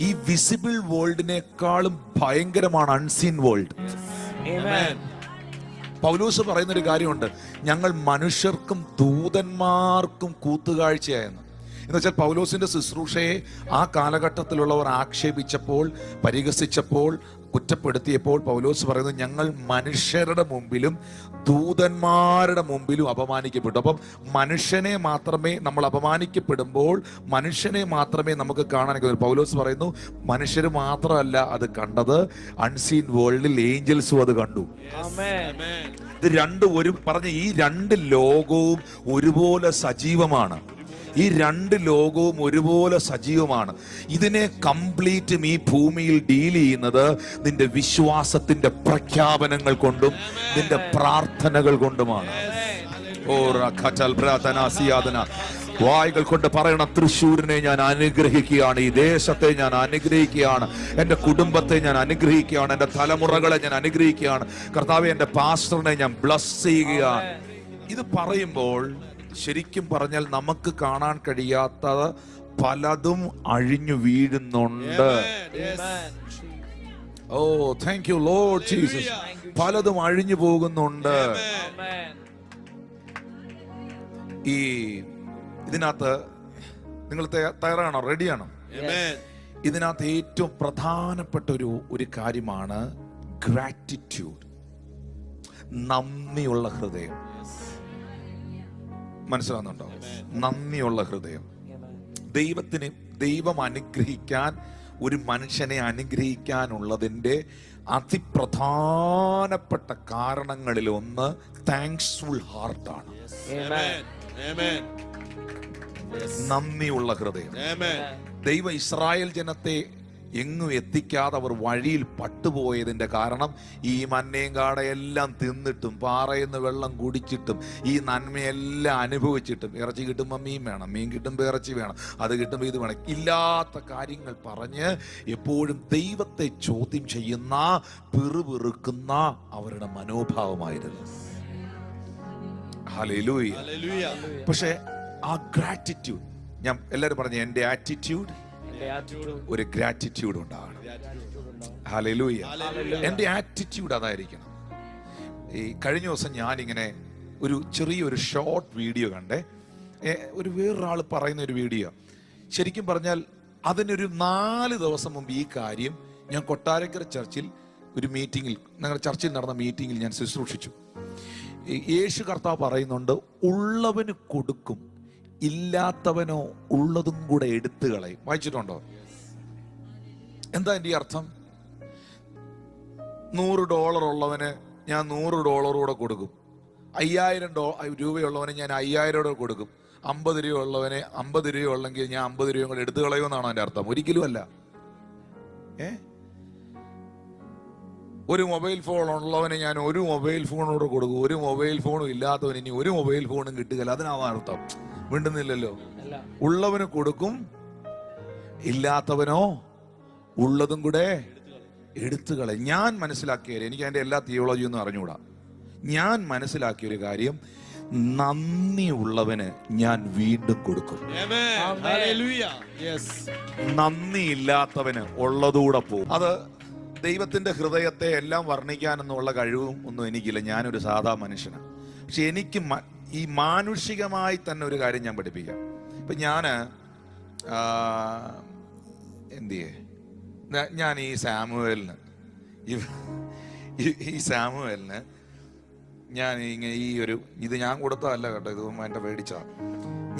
ഈ വിസിബിൾ വേൾഡിനേക്കാളും ഭയങ്കരമാണ് അൺസീൻ വേൾഡ്. പൗലോസ് പറയുന്നൊരു കാര്യമുണ്ട്, ഞങ്ങൾ മനുഷ്യർക്കും ദൂതന്മാർക്കും കൂത്തുകാഴ്ചയായെന്ന്. എന്ന് വെച്ചാൽ പൗലോസിന്റെ ശുശ്രൂഷയെ ആ കാലഘട്ടത്തിലുള്ളവർ ആക്ഷേപിച്ചപ്പോൾ, പരിഹസിച്ചപ്പോൾ, കുറ്റപ്പെടുത്തിയപ്പോൾ പൗലോസ് പറയുന്നത് ഞങ്ങൾ മനുഷ്യരുടെ മുമ്പിലും ദൂതന്മാരുടെ മുമ്പിലും അപമാനിക്കപ്പെട്ടു. അപ്പം മനുഷ്യനെ മാത്രമേ നമ്മൾ അപമാനിക്കപ്പെടുമ്പോൾ മനുഷ്യനെ മാത്രമേ നമുക്ക് കാണാൻ കഴിയൂ. പൗലോസ് പറയുന്നു മനുഷ്യർ മാത്രമല്ല അത് കണ്ടത്, അൺസീൻ വേൾഡിൽ ഏഞ്ചൽസും അത് കണ്ടു. ഇത് ഈ രണ്ട് ലോകവും ഒരുപോലെ സജീവമാണ്. ഈ രണ്ട് ലോകവും ഒരുപോലെ സജീവമാണ്. ഇതിനെ കംപ്ലീറ്റും ഈ ഭൂമിയിൽ ഡീൽ ചെയ്യുന്നത് നിന്റെ വിശ്വാസത്തിന്റെ പ്രഖ്യാപനങ്ങൾ കൊണ്ടും നിന്റെ പ്രാർത്ഥനകൾ കൊണ്ടുമാണ്. വായ്കൾ കൊണ്ട് പറയണം, തൃശ്ശൂരിനെ ഞാൻ അനുഗ്രഹിക്കുകയാണ്, ഈ ദേശത്തെ ഞാൻ അനുഗ്രഹിക്കുകയാണ്, എൻ്റെ കുടുംബത്തെ ഞാൻ അനുഗ്രഹിക്കുകയാണ്, എൻ്റെ തലമുറകളെ ഞാൻ അനുഗ്രഹിക്കുകയാണ്, കർത്താവേ എൻ്റെ പാസ്റ്ററിനെ ഞാൻ ബ്ലസ് ചെയ്യുകയാണ്. ഇത് പറയുമ്പോൾ ശരിക്കും പറഞ്ഞാൽ നമുക്ക് കാണാൻ കഴിയാത്ത പലതും അഴിഞ്ഞു വീഴുന്നുണ്ട്. ഓ താങ്ക് യു ലോർഡ് ജീസസ്. പലതും അഴിഞ്ഞു പോകുന്നുണ്ട്. ഇതിനകത്ത് നിങ്ങൾ തയ്യാറാണോ? റെഡിയാണോ? ഇതിനകത്ത് ഏറ്റവും പ്രധാനപ്പെട്ട ഒരു കാര്യമാണ് ഗ്രാറ്റിറ്റ്യൂഡ്, നന്ദിയുള്ള ഹൃദയം. മനസ്സിലാകുന്നുണ്ടോ? നന്ദിയുള്ള ഹൃദയം. ദൈവം അനുഗ്രഹിക്കാൻ, ഒരു മനുഷ്യനെ അനുഗ്രഹിക്കാനുള്ളതിന്റെ അതിപ്രധാനപ്പെട്ട കാരണങ്ങളിൽ ഒന്ന് താങ്ക്സ്ഫുൾ ഹാർട്ടാണ്. നന്ദിയുള്ള ഹൃദയം. ദൈവം ഇസ്രായേൽ ജനത്തെ എങ്ങും എത്തിക്കാതെ അവർ വഴിയിൽ പട്ടുപോയതിന്റെ കാരണം ഈ മന്നയും കാടയെല്ലാം തിന്നിട്ടും പാറയെന്ന് വെള്ളം കുടിച്ചിട്ടും ഈ നന്മയെല്ലാം അനുഭവിച്ചിട്ടും, ഇറച്ചി കിട്ടുമ്പോൾ മീൻ വേണം, മീൻ കിട്ടുമ്പോൾ ഇറച്ചി വേണം, അത് കിട്ടുമ്പോൾ ഇത് വേണം, ഇല്ലാത്ത കാര്യങ്ങൾ പറഞ്ഞ് എപ്പോഴും ദൈവത്തെ ചോദ്യം ചെയ്യുന്ന, പിറുപിറുക്കുന്ന അവരുടെ മനോഭാവമായിരുന്നു. ഹല്ലേലൂയ. പക്ഷെ ആ ഗ്രാറ്റിറ്റ്യൂഡ്, ഞാൻ എല്ലാവരും പറഞ്ഞു എൻ്റെ ആറ്റിറ്റ്യൂഡ്, ഒരു ഗ്രാറ്റിറ്റ്യൂഡ് ഉണ്ടാകണം. ഹല്ലേലൂയ. എൻ്റെ ആറ്റിറ്റ്യൂഡ് അതായിരിക്കണം. ഈ കഴിഞ്ഞ ദിവസം ഞാനിങ്ങനെ ചെറിയൊരു ഷോർട്ട് വീഡിയോ കണ്ടേ. വേറൊരാൾ പറയുന്ന ഒരു വീഡിയോ. ശരിക്കും പറഞ്ഞാൽ അതിനൊരു 4 ദിവസം മുമ്പ് ഈ കാര്യം ഞാൻ കൊട്ടാരക്കര ചർച്ചിൽ ഒരു മീറ്റിങ്ങിൽ, ഞങ്ങളുടെ ചർച്ചിൽ നടന്ന മീറ്റിങ്ങിൽ ഞാൻ ശുശ്രൂഷിച്ചു. യേശു കർത്താവ് പറയുന്നുണ്ട്, ഉള്ളവന് കൊടുക്കും, ഇല്ലാത്തവനോ ഉള്ളതും കൂടെ എടുത്തു കളയും. വായിച്ചിട്ടുണ്ടോ? എന്താ എൻ്റെ അർത്ഥം? $100 ഉള്ളവന് ഞാൻ $100 കൂടെ കൊടുക്കും, 5000 രൂപയുള്ളവന് ഞാൻ 5000 കൊടുക്കും. 50 രൂപ ഉള്ളവനെ 50 രൂപ ഉള്ളെങ്കിൽ ഞാൻ 50 രൂപയും കൂടെ എടുത്തു കളയുമെന്നാണോ എൻ്റെ അർത്ഥം? ഒരിക്കലും അല്ല. ഒരു മൊബൈൽ ഫോൺ ഉള്ളവന് ഞാൻ ഒരു മൊബൈൽ ഫോണോട് കൊടുക്കും, ഒരു മൊബൈൽ ഫോണും ഇല്ലാത്തവന് ഇനി ഒരു മൊബൈൽ ഫോണും കിട്ടുകയില്ല. അതിനാവാൻ അർത്ഥം? മിണ്ടുന്നില്ലല്ലോ. ഉള്ളവന് കൊടുക്കും, ഇല്ലാത്തവനോ ഉള്ളതും കൂടെ എടുത്തു കളയും. ഞാൻ മനസ്സിലാക്കിയത്, എനിക്ക് അതിന്റെ എല്ലാ തിയോളജിയൊന്നും അറിഞ്ഞുകൂടാ, ഞാൻ മനസ്സിലാക്കിയൊരു കാര്യം, നന്ദിയുള്ളവന് ഞാൻ വീണ്ടും കൊടുക്കും. നന്ദിയില്ലാത്തവന് ഉള്ളതുകൂടെ പോകും. അത് ദൈവത്തിന്റെ ഹൃദയത്തെ എല്ലാം വർണ്ണിക്കാനെന്നുള്ള കഴിവും ഒന്നും എനിക്കില്ല. ഞാനൊരു സാധാ മനുഷ്യനാണ്. പക്ഷെ എനിക്ക് ഈ മാനുഷികമായി തന്നെ ഒരു കാര്യം ഞാൻ പഠിപ്പിക്കാം. ഇപ്പൊ ഞാന് എന്തിയേ, ഞാൻ ഈ സാമുവേലിന് ഞാൻ ഇങ്ങനെ ഇത് ഞാൻ കൊടുത്തതല്ല കേട്ടോ, ഇത് എൻ്റെ മേടിച്ച.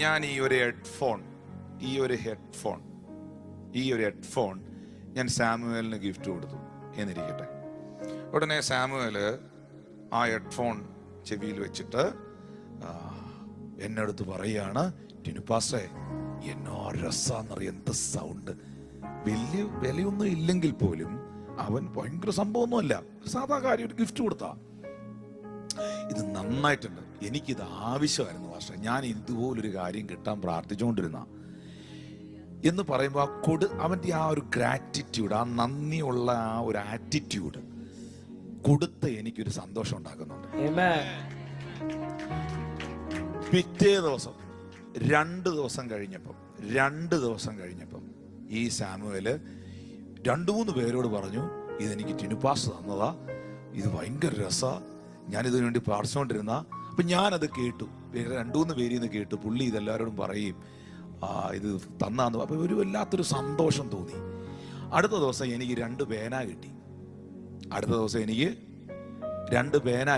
ഞാൻ ഈ ഒരു ഹെഡ്ഫോൺ ഞാൻ സാമുവേലിന് ഗിഫ്റ്റ് കൊടുത്തു എന്നിരിക്കട്ടെ. ഉടനെ സാമുവേല് ആ ഹെഡ്ഫോൺ ചെവിയിൽ വെച്ചിട്ട് എന്നടുത്ത് പറയാണ്, ടിനുപാസേ എന്നോ രസാന്നറിയ, എന്ത് സൗണ്ട്, വലിയ വിലയൊന്നും ഇല്ലെങ്കിൽ പോലും അവൻ ഭയങ്കര സംഭവമൊന്നുമല്ല, സാധാ കാര്യം, ഒരു ഗിഫ്റ്റ് കൊടുത്താ. ഇത് നന്നായിട്ടുണ്ട്, എനിക്കിത് ആവശ്യമായിരുന്നു പക്ഷെ ഞാൻ ഇതുപോലൊരു കാര്യം കിട്ടാൻ പ്രാർത്ഥിച്ചുകൊണ്ടിരുന്ന എന്ന് പറയുമ്പോൾ അവൻ്റെ ആ ഒരു ഗ്രാറ്റിറ്റ്യൂഡ്, ആ നന്ദിയുള്ള ആ ഒരു ആറ്റിറ്റ്യൂഡ് കൊടുത്ത് എനിക്കൊരു സന്തോഷം ഉണ്ടാക്കുന്നുണ്ട്. പിറ്റേ ദിവസം 2 ദിവസം കഴിഞ്ഞപ്പം ഈ സാമുവേല് 2-3 പേരോട് പറഞ്ഞു, ഇതെനിക്ക് ടിനുപാസ് തന്നതാ, ഇത് ഭയങ്കര രസാ, ഞാനിതിനു വേണ്ടി പ്രാർത്ഥിച്ചുകൊണ്ടിരുന്ന. അപ്പൊ ഞാനത് കേട്ടു, 2-3 പേരിൽ നിന്ന് കേട്ടു, പുള്ളി ഇതെല്ലാവരോടും പറയും ഇത് തന്നാന്ന്. അപ്പൊ ഒരു വല്ലാത്തൊരു സന്തോഷം തോന്നി. അടുത്ത ദിവസം എനിക്ക് 2 പേന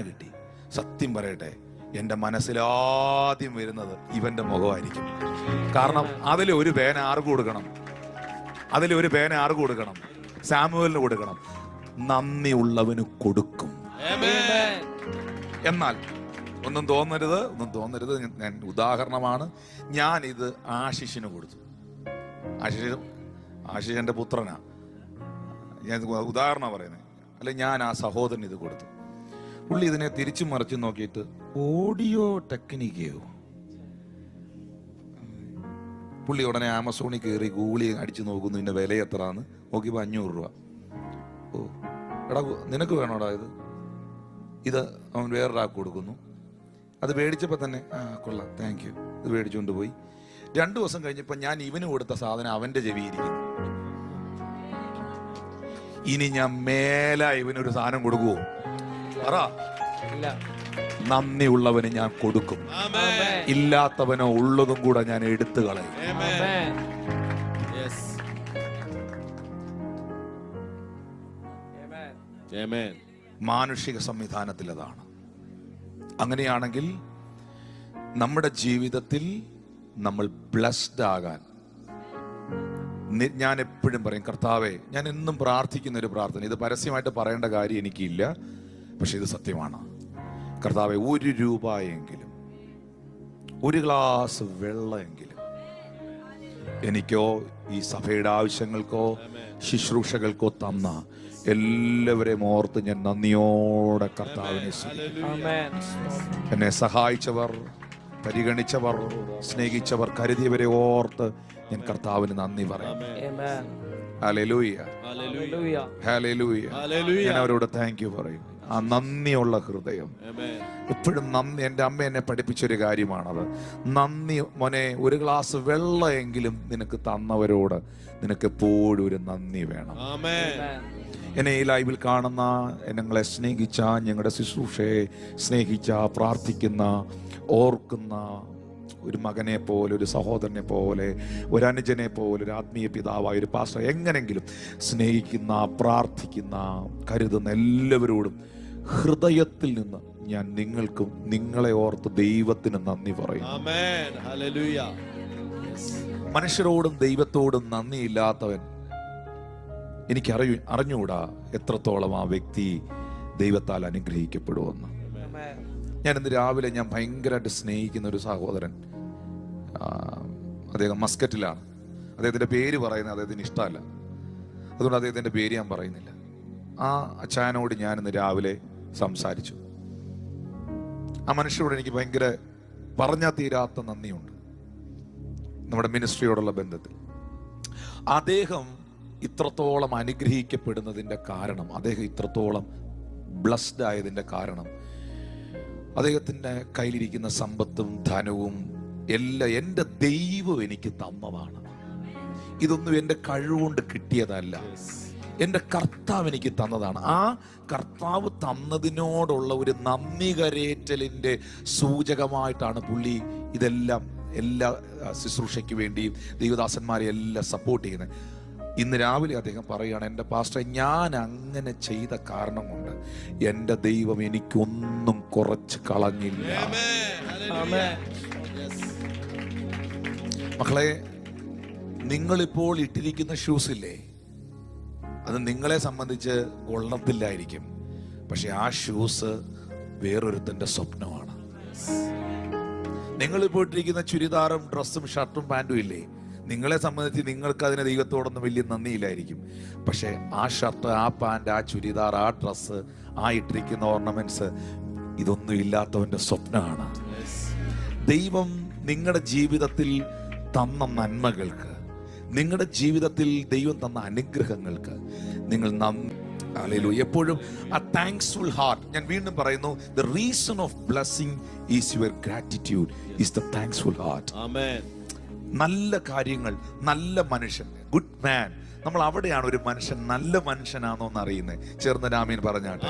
കിട്ടി. സത്യം പറയട്ടെ, എൻ്റെ മനസ്സിലാദ്യം വരുന്നത് ഇവന്റെ മുഖമായിരിക്കും. കാരണം അതിലൊരു പേന ആർക്ക് കൊടുക്കണം? സാമുവേലിന് കൊടുക്കണം. നന്ദിയുള്ളവന് കൊടുക്കും. എന്നാൽ ഒന്നും തോന്നരുത്, ഞാൻ ഉദാഹരണമാണ്. ഞാൻ ഇത് ആശിഷിന് കൊടുത്തു. ആശിഷ് എൻ്റെ പുത്രനാ, ഞാൻ ഉദാഹരണം പറയുന്നത്. അല്ലെ, ഞാൻ ആ സഹോദരന് ഇത് കൊടുത്തു. പുള്ളി ഇതിനെ തിരിച്ചു മറിച്ച് നോക്കിയിട്ട് ഓഡിയോ ടെക്നിക്കയോ, പുള്ളി ഉടനെ ആമസോണിൽ കയറി ഗൂഗിളിൽ അടിച്ചു നോക്കുന്നു, ഇതിന്റെ വില എത്രയാന്ന് നോക്കിയപ്പോൾ 500 രൂപ. ഓ എടാ, നിനക്ക് വേണോടാ ഇത് അവൻ വേറൊരാൾക്ക് കൊടുക്കുന്നു. അത് മേടിച്ചപ്പോൾ തന്നെ കൊള്ളാം, താങ്ക് യു, ഇത് മേടിച്ചുകൊണ്ട് പോയി. 2 ദിവസം കഴിഞ്ഞപ്പോൾ ഞാൻ ഇവന് കൊടുത്ത സാധനം അവന്റെ ചെവിയിരിക്കുന്നു. ഇനി ഞാൻ മേലെ ഇവനൊരു സാധനം കൊടുക്കുവോ? പറ. നന്ദിയുള്ളവന് ഞാൻ കൊടുക്കും, ഇല്ലാത്തവനോ ഉള്ളതും കൂടെ ഞാൻ എടുത്തു കളയും. മാനുഷിക സംവിധാനത്തിൽ അതാണ്. അങ്ങനെയാണെങ്കിൽ നമ്മുടെ ജീവിതത്തിൽ നമ്മൾ ബ്ലെസ്ഡ് ആകാൻ ഞാൻ എപ്പോഴും പറയും, കർത്താവേ, ഞാൻ എന്നും പ്രാർത്ഥിക്കുന്ന ഒരു പ്രാർത്ഥന, ഇത് പരസ്യമായിട്ട് പറയേണ്ട കാര്യം എനിക്കില്ല, പക്ഷെ ഇത് സത്യമാണ്. കർത്താവേ, 1 രൂപയെങ്കിലും, 1 ഗ്ലാസ് വെള്ളമെങ്കിലും എനിക്കോ ഈ സഭയുടെ ആവശ്യങ്ങൾക്കോ ശുശ്രൂഷകൾക്കോ തന്ന എല്ലാവരെയും ഓർത്ത് ഞാൻ നന്ദിയോടെ കർത്താവിനെ എന്നെ സഹായിച്ചവർ, പരിഗണിച്ചവർ, സ്നേഹിച്ചവർ, കരുതിയവരെ ഓർത്ത് ഞാൻ കർത്താവിന് നന്ദി പറയാം. Hallelujah, hallelujah. ഞാൻ അവരോട് താങ്ക് യു പറയും. ആ നന്ദിയുള്ള ഹൃദയം എപ്പോഴും നന്ദി. എൻ്റെ അമ്മ എന്നെ പഠിപ്പിച്ചൊരു കാര്യമാണത്. നന്ദി മോനെ, 1 ഗ്ലാസ് വെള്ളമെങ്കിലും നിനക്ക് തന്നവരോട് നിനക്ക് എപ്പോഴും ഒരു നന്ദി വേണം. എന്നെ ഈ ലൈവിൽ കാണുന്ന, ഞങ്ങളെ സ്നേഹിച്ച, ഞങ്ങളുടെ ശുശ്രൂഷയെ സ്നേഹിച്ച, പ്രാർത്ഥിക്കുന്ന, ഓർക്കുന്ന ഒരു മകനെ പോലെ, ഒരു സഹോദരനെ പോലെ, ഒരു അനുജനെ പോലെ, ഒരു ആത്മീയ പിതാവായ ഒരു പാസ്റ്റർ, എങ്ങനെങ്കിലും സ്നേഹിക്കുന്ന, പ്രാർത്ഥിക്കുന്ന, കരുതുന്ന എല്ലാവരോടും ഹൃദയത്തിൽ നിന്ന് ഞാൻ നിങ്ങൾക്കും നിങ്ങളെ ഓർത്ത് ദൈവത്തിന് നന്ദി പറയും. മനുഷ്യരോടും ദൈവത്തോടും നന്ദിയില്ലാത്തവൻ, അറിഞ്ഞുകൂടാ എത്രത്തോളം ആ വ്യക്തി ദൈവത്താൽ അനുഗ്രഹിക്കപ്പെടുമെന്ന്. ഞാൻ ഇന്ന് രാവിലെ ഞാൻ ഭയങ്കരമായിട്ട് സ്നേഹിക്കുന്ന ഒരു സഹോദരൻ അദ്ദേഹം മസ്കറ്റിലാണ്. അദ്ദേഹത്തിൻ്റെ പേര് പറയുന്നത് അദ്ദേഹത്തിന് ഇഷ്ടമല്ല, അതുകൊണ്ട് അദ്ദേഹത്തിൻ്റെ പേര് ഞാൻ പറയുന്നില്ല. ആ അച്ചായനോട് ഞാനിന്ന് രാവിലെ സംസാരിച്ചു. ആ മനുഷ്യരോട് എനിക്ക് ഭയങ്കര പറഞ്ഞാൽ തീരാത്ത നന്ദിയുണ്ട് നമ്മുടെ മിനിസ്ട്രിയോടുള്ള ബന്ധത്തിൽ. അദ്ദേഹം ഇത്രത്തോളം അനുഗ്രഹിക്കപ്പെടുന്നതിൻ്റെ കാരണം, അദ്ദേഹം ഇത്രത്തോളം ബ്ലസ്ഡ് ആയതിൻ്റെ കാരണം, അദ്ദേഹത്തിൻ്റെ കയ്യിലിരിക്കുന്ന സമ്പത്തും ധനവും എല്ലാം എൻ്റെ ദൈവം എനിക്ക് തന്നതാണ്. ഇതൊന്നും എൻ്റെ കഴിവുകൊണ്ട് കിട്ടിയതല്ല, എൻ്റെ കർത്താവ് എനിക്ക് തന്നതാണ്. ആ കർത്താവ് തന്നതിനോടുള്ള ഒരു നന്ദി കരേറ്റലിൻ്റെ സൂചകമായിട്ടാണ് പുള്ളി ഇതെല്ലാം, എല്ലാ ശുശ്രൂഷയ്ക്ക് വേണ്ടിയും ദൈവദാസന്മാരെ എല്ലാം സപ്പോർട്ട് ചെയ്യുന്നത്. ഇന്ന് രാവിലെ അദ്ദേഹം പറയുകയാണ്, എൻ്റെ പാസ്റ്റർ, ഞാൻ അങ്ങനെ ചെയ്ത കാരണം കൊണ്ട് എൻ്റെ ദൈവം എനിക്കൊന്നും കുറച്ച് കളഞ്ഞില്ല. മക്കളെ, നിങ്ങളിപ്പോൾ ഇട്ടിരിക്കുന്ന ഷൂസ് ഇല്ലേ, അത് നിങ്ങളെ സംബന്ധിച്ച് കൊള്ളത്തില്ലായിരിക്കും, പക്ഷെ ആ ഷൂസ് വേറൊരുത്തൻ്റെ സ്വപ്നമാണ്. നിങ്ങളിപ്പോൾ ഇട്ടിരിക്കുന്ന ചുരിദാറും ഡ്രസ്സും ഷർട്ടും പാൻറ്റും ഇല്ലേ, നിങ്ങളെ സംബന്ധിച്ച് നിങ്ങൾക്ക് അതിന് ദൈവത്തോടൊന്നും വലിയ നന്ദിയില്ലായിരിക്കും, പക്ഷെ ആ ഷർട്ട്, ആ പാൻറ്, ആ ചുരിദാർ, ആ ഡ്രസ്സ്, ആ ഇട്ടിരിക്കുന്ന ഓർണമെന്റ്സ്, ഇതൊന്നും ഇല്ലാത്തവന്റെ സ്വപ്നമാണ്. ദൈവം നിങ്ങളുടെ ജീവിതത്തിൽ തന്ന നന്മകൾക്ക്, നിങ്ങളുടെ ജീവിതത്തിൽ ദൈവം തന്ന അനുഗ്രഹങ്ങൾക്ക് നിങ്ങൾ എപ്പോഴും ആ താങ്ക്സ്ഫുൾ ഹാർട്ട്. ഞാൻ വീണ്ടും പറയുന്നു, the reason of blessing is your gratitude, is the thanksful heart. Amen. നല്ല കാര്യങ്ങൾ, നല്ല മനുഷ്യൻ, ഗുഡ് മാൻ, നമ്മൾ അവിടെയാണ് ഒരു മനുഷ്യൻ നല്ല മനുഷ്യനാണോ എന്ന് അറിയുന്നത്. ചേർന്ന് ആമേൻ പറഞ്ഞാട്ടെ.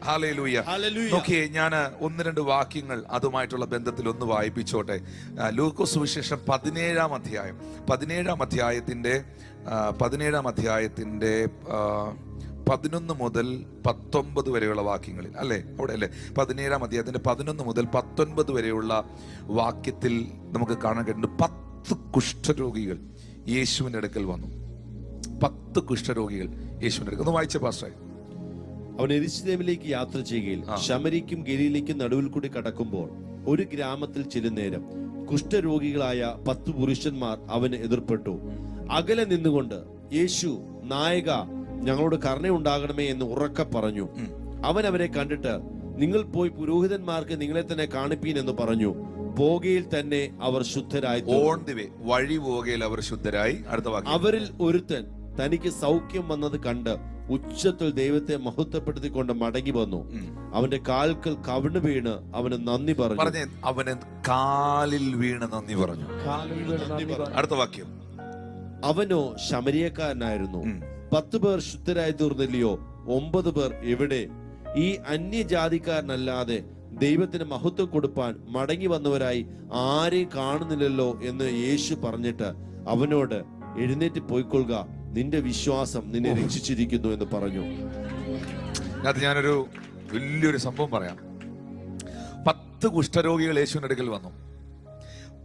ഹല്ലേലൂയ. നോക്കിയേ, ഞാൻ 1-2 വാക്യങ്ങൾ അതുമായിട്ടുള്ള ബന്ധത്തിൽ ഒന്ന് വായിപ്പിച്ചോട്ടെ. ലൂക്കോസ് സുവിശേഷം 17-ാം അധ്യായം, 17-ാം അധ്യായത്തിന്റെ 11 മുതൽ 19 വരെയുള്ള വാക്യങ്ങളിൽ, അല്ലേ, അവിടെ അല്ലേ, 17-ാം അധ്യായത്തിന്റെ 11 മുതൽ 19 വരെയുള്ള വാക്യത്തിൽ നമുക്ക് കാണാൻ കഴിയുന്നു, 10 കുഷ്ഠരോഗികൾ യേശുവിന്റെ അടുക്കൽ വന്നു. 10 കുഷ്ഠരോഗികൾ യേശുവിന്റെ അടുക്കൽ. ഒന്ന് വായിച്ച പാസ്റ്റർ. അവൻ യെരൂശലേമിലേക്ക് യാത്ര ചെയ്യുകയിൽ ശമരിക്കും ഗലീലയ്ക്കും നടുവിൽ കൂടി കടക്കുമ്പോൾ ഒരു ഗ്രാമത്തിൽ ചെല്ലുന്നേരം കുഷ്ഠരോഗികളായ 10 പുരുഷന്മാർ അവന് എതിർപ്പെട്ടു. അകലെ നിന്നുകൊണ്ട്, യേശു, നായക, ഞങ്ങളോട് കരുണയുണ്ടാകണമേ എന്ന് ഉറക്കെ പറഞ്ഞു. അവൻ അവരെ കണ്ടിട്ട്, നിങ്ങൾ പോയി പുരോഹിതന്മാർക്ക് നിങ്ങളെ തന്നെ കാണിപ്പീൻ എന്ന് പറഞ്ഞു. പോകയിൽ തന്നെ അവർ ശുദ്ധരായി. വഴി പോകയിൽ അവർ ശുദ്ധരായി. അടുത്ത വാക്യം. അവരിൽ ഒരുത്തൻ തനിക്ക് സൗഖ്യം വന്നത് കണ്ട് ഉച്ചത്തിൽ ദൈവത്തെ മഹത്വപ്പെടുത്തിക്കൊണ്ട് മടങ്ങി വന്നു. അവന്റെ കാൽക്കൽ കവിണ് വീണ് അവന് നന്ദി പറഞ്ഞു. അവന് കാലിൽ വീണ് നന്ദി പറഞ്ഞു. അടുത്ത വാക്യം. അവനോ ശമരിയക്കാരനായിരുന്നു. 10 പേർ ശുദ്ധരായി തീർന്നില്ലയോ? 9 പേർ എവിടെ? ഈ അന്യജാതിക്കാരനല്ലാതെ ദൈവത്തിന് മഹത്വം കൊടുപ്പാൻ മടങ്ങി വന്നവരായി ആരെയും കാണുന്നില്ലല്ലോ എന്ന് യേശു പറഞ്ഞിട്ട് അവനോട്, എഴുന്നേറ്റ് പോയിക്കൊള്ളുക, നിന്റെ വിശ്വാസം നിന്നെ രക്ഷിച്ചിരിക്കുന്നു എന്ന് പറഞ്ഞു. അത് ഞാനൊരു വലിയൊരു സംഭവം പറയാം. 10 കുഷ്ഠരോഗികൾ യേശുവിന്റെ അടുക്കൽ വന്നു.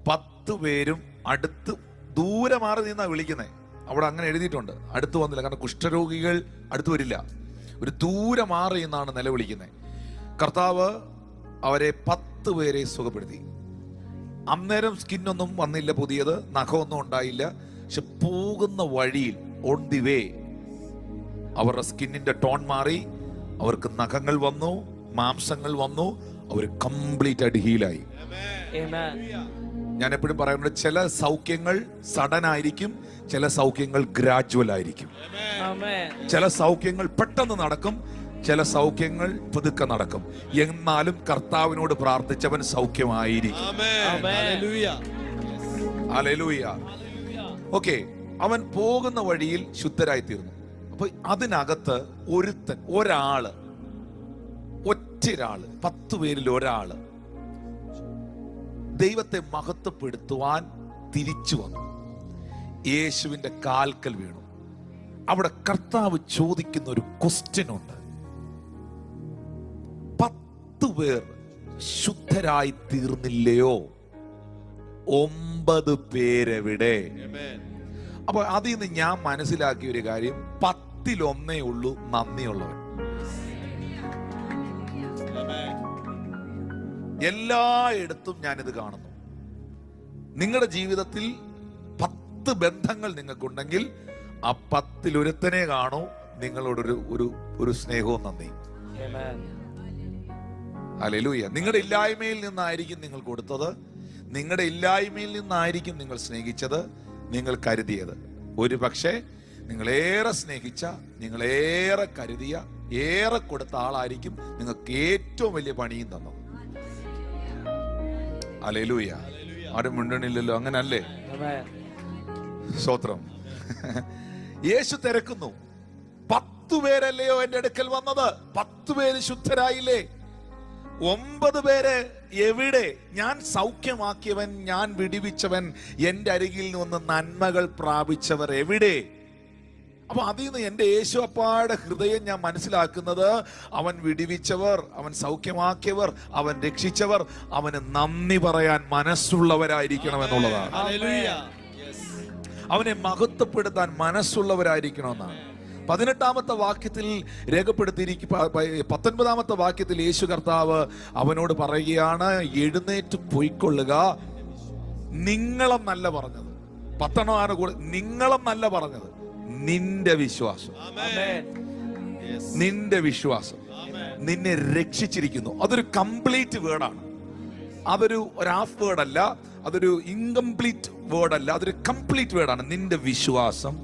10 പേരും അടുത്ത്, ദൂരെ മാറി നിന്നാ വിളിക്കുന്നത്. അവിടെ അങ്ങനെ എഴുതിയിട്ടുണ്ട്, അടുത്ത് വന്നില്ല. കാരണം കുഷ്ഠരോഗികൾ അടുത്ത് വരില്ല, ഒരു ദൂരെ മാറി എന്നാണ് നിലവിളിക്കുന്നത്. കർത്താവ് അവരെ 10 പേരെ സുഖപ്പെടുത്തി. അന്നേരം സ്കിന്നൊന്നും വന്നില്ല, പുതിയത് നഖമൊന്നും ഉണ്ടായില്ല. പക്ഷെ പോകുന്ന വഴിയിൽ, ഓൺ ദി വേ, അവരുടെ സ്കിന്നിന്റെ ടോൺ മാറി, അവർക്ക് നഖങ്ങൾ വന്നു, മാംസങ്ങൾ വന്നു, അവർ കംപ്ലീറ്റ് ആയിട്ട് ഹീലായി. ഞാൻ എപ്പോഴും പറയുന്നത്, ചില സൗഖ്യങ്ങൾ സഡൻ ആയിരിക്കും, ചില സൗഖ്യങ്ങൾ ഗ്രാജുവൽ ആയിരിക്കും. ചില സൗഖ്യങ്ങൾ പെട്ടെന്ന് നടക്കും, ചില സൗഖ്യങ്ങൾ പതുക്കെ നടക്കും. എന്നാലും കർത്താവിനോട് പ്രാർത്ഥിച്ചവൻ സൗഖ്യമായിരിക്കും. ഹല്ലേലൂയ. ഓക്കെ, അവൻ പോകുന്ന വഴിയിൽ ശുദ്ധരായി തീർന്നു. അപ്പൊ അതിനകത്ത് ഒരുത്തൻ, ഒരാള്, ഒറ്റൊരാള്, 10 പേരിൽ ഒരാള് ദൈവത്തെ മഹത്വപ്പെടുത്തുവാൻ തിരിച്ചു വന്നു. യേശുവിന്റെ കാൽക്കൽ വീണു. അവിടെ കർത്താവ് ചോദിക്കുന്ന ഒരു ക്വസ്റ്റ്യൻ ഉണ്ട്. 10 പേർ ശുദ്ധരായി തീർന്നില്ലയോ? 9 പേരെവിടെ? അപ്പൊ അതിൽ നിന്ന് ഞാൻ മനസ്സിലാക്കിയ ഒരു കാര്യം, 10-ൽ 1 ഉള്ളൂ നന്ദിയുള്ളവൻ. എല്ലായിടത്തും ഞാനിത് കാണുന്നു. നിങ്ങളുടെ ജീവിതത്തിൽ 10 ബന്ധങ്ങൾ നിങ്ങൾക്കുണ്ടെങ്കിൽ ആ 10-ൽ ഒരുത്തനെ കാണൂ നിങ്ങളോടൊരു ഒരു സ്നേഹവും നന്ദി. ഹല്ലേലൂയ. നിങ്ങളുടെ ഇല്ലായ്മയിൽ നിന്നായിരിക്കും നിങ്ങൾ കൊടുത്തത്, നിങ്ങളുടെ ഇല്ലായ്മയിൽ നിന്നായിരിക്കും നിങ്ങൾ സ്നേഹിച്ചത്, നിങ്ങൾ കരുതിയത്. ഒരു പക്ഷേ നിങ്ങളേറെ സ്നേഹിച്ച, നിങ്ങളേറെ കരുതിയ, ഏറെ കൊടുത്ത ആളായിരിക്കും നിങ്ങൾക്ക് ഏറ്റവും വലിയ പണിയും തന്നത്. ഹല്ലേലൂയ. ആരും മിണ്ടണില്ലല്ലോ, അങ്ങനല്ലേ? സ്തോത്രം. യേശു തിരക്കുന്നു, 10 പേരല്ലയോ എന്റെ അടുക്കൽ വന്നത്? 10 പേര് ശുദ്ധരായില്ലേ? 9 പേര് എവിടെ? ഞാൻ സൗഖ്യമാക്കിയവൻ, ഞാൻ വിടിവിച്ചവൻ, എന്റെ അരികിൽ നിന്ന് നന്മകൾ പ്രാപിച്ചവർ എവിടെ? അപ്പൊ അതിൽ നിന്ന് എന്റെ യേശു അപ്പായുടെ ഹൃദയം ഞാൻ മനസ്സിലാക്കുന്നത്, അവൻ വിടിവിച്ചവർ, അവൻ സൗഖ്യമാക്കിയവർ, അവൻ രക്ഷിച്ചവർ, അവന് നന്ദി പറയാൻ മനസ്സുള്ളവരായിരിക്കണം എന്നുള്ളതാണ്. അവനെ മഹത്വപ്പെടുത്താൻ മനസ്സുള്ളവരായിരിക്കണമെന്നാണ് 18-ാമത്തെ വാക്യത്തിൽ രേഖപ്പെടുത്തിയിരിക്കും. 19-ാമത്തെ വാക്യത്തിൽ യേശു കർത്താവ് അവനോട് പറയുകയാണ്, എഴുന്നേറ്റ് പൊയ്ക്കൊള്ളുക. നിങ്ങളെന്നല്ല പറഞ്ഞത്, 10 കൂടെ നിങ്ങളെന്നല്ല പറഞ്ഞത്, നിന്റെ വിശ്വാസം, നിന്റെ വിശ്വാസം നിന്നെ രക്ഷിച്ചിരിക്കുന്നു. അതൊരു കംപ്ലീറ്റ് വേർഡാണ്. അതൊരു ഹാഫ് വേർഡ് അല്ല, അതൊരു ഇൻകംപ്ലീറ്റ് വേർഡ് അല്ല, അതൊരു കംപ്ലീറ്റ് വേർഡാണ്. നിന്റെ വിശ്വാസം